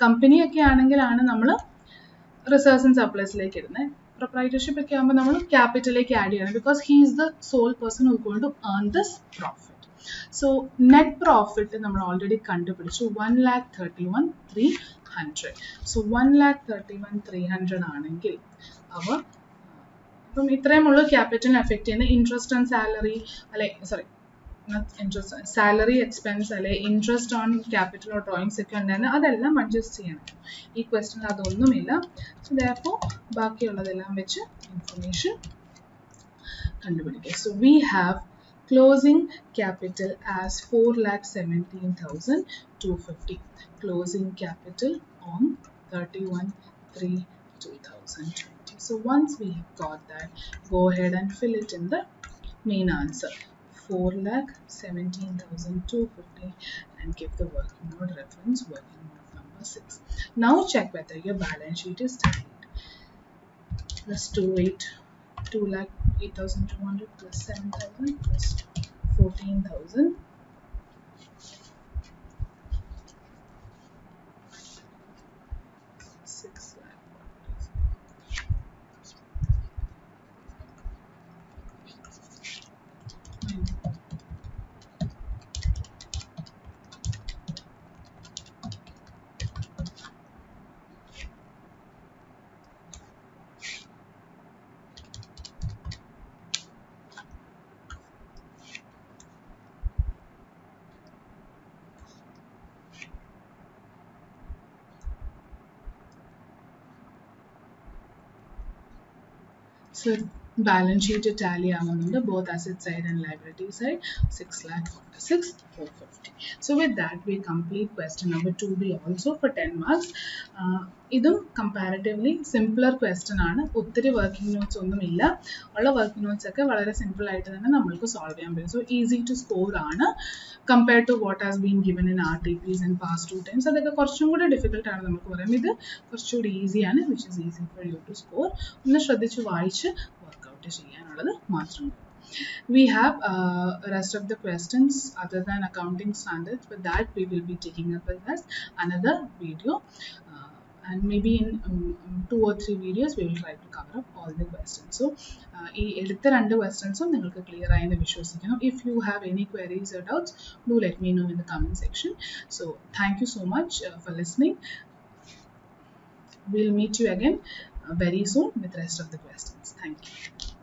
Company ഒക്കെ ആണെങ്കിലാണ് നമ്മൾ reserves and സർപ്ലസിലേക്ക് ഇടുന്നത്. Proprietorship ഒക്കെ ആകുമ്പോൾ നമ്മൾ ക്യാപിറ്റലിലേക്ക് add ചെയ്യണം, because he is the sole person who going to earn this profit. So net profit നമ്മൾ already കണ്ടുപിടിച്ചു 1,31,300. സോ 1,31,300 ആണെങ്കിൽ അപ്പം ഇത്രയുമുള്ള ക്യാപിറ്റലിനെ എഫക്ട് ചെയ്യുന്ന interest and salary salary expense interest on capital or drawings ഒക്കെ ഉണ്ടായിരുന്നു, അതെല്ലാം അഡ്ജസ്റ്റ് ചെയ്യണം. ഈ ക്വസ്റ്റ്യനിൽ അതൊന്നുമില്ല. സോ therefore ബാക്കിയുള്ളതെല്ലാം വെച്ച് ഇൻഫർമേഷൻ കണ്ടുപിടിക്കുക. So we have closing capital as 4,17,250. Closing capital on 31/3/2020. So once we have got that, go ahead and fill it in the main answer. 4,17,250 and give the working note reference working note number 6. Now check whether your balance sheet is tallied. Plus 2,08,200 plus 7,000 plus 14,000 So balance sheet tally ആവുന്നുണ്ട്, both asset side and liability side, 6,46,450. So with that we complete question number 2B also for 10 marks. ഇതും comparatively simpler question ആണ്. ഒത്തിരി working notes ഒന്നും ഇല്ല. ഉള്ള working notes ഒക്കെ വളരെ simple ആയിട്ട് തന്നെ നമ്മൾക്ക് സോൾവ് ചെയ്യാൻ പറ്റും. സോ ഈസി ടു സ്കോർ ആണ് compared to what has been given in RTPs and past 2 times. അതൊക്കെ കുറച്ചും കൂടി ഡിഫിക്കൽട്ട് ആണ് നമുക്ക് പറയാം. ഇത് കുറച്ചുകൂടി ഈസിയാണ്, which is easy for you to score. ഒന്ന് ശ്രദ്ധിച്ച് വായിച്ച് വർക്കൗട്ട് ചെയ്യാനുള്ളത് മാത്രം. We have rest of the questions other than accounting standards, but that we will be taking up as another video, and maybe in 2 or 3 videos we will try to cover up all the questions. So ee edutha rendu questions ningalku clear ayenu vishwasikkunu. If you have any queries or doubts, do let me know in the comment section. So thank you so much for listening. We'll meet you again very soon with rest of the questions. Thank you.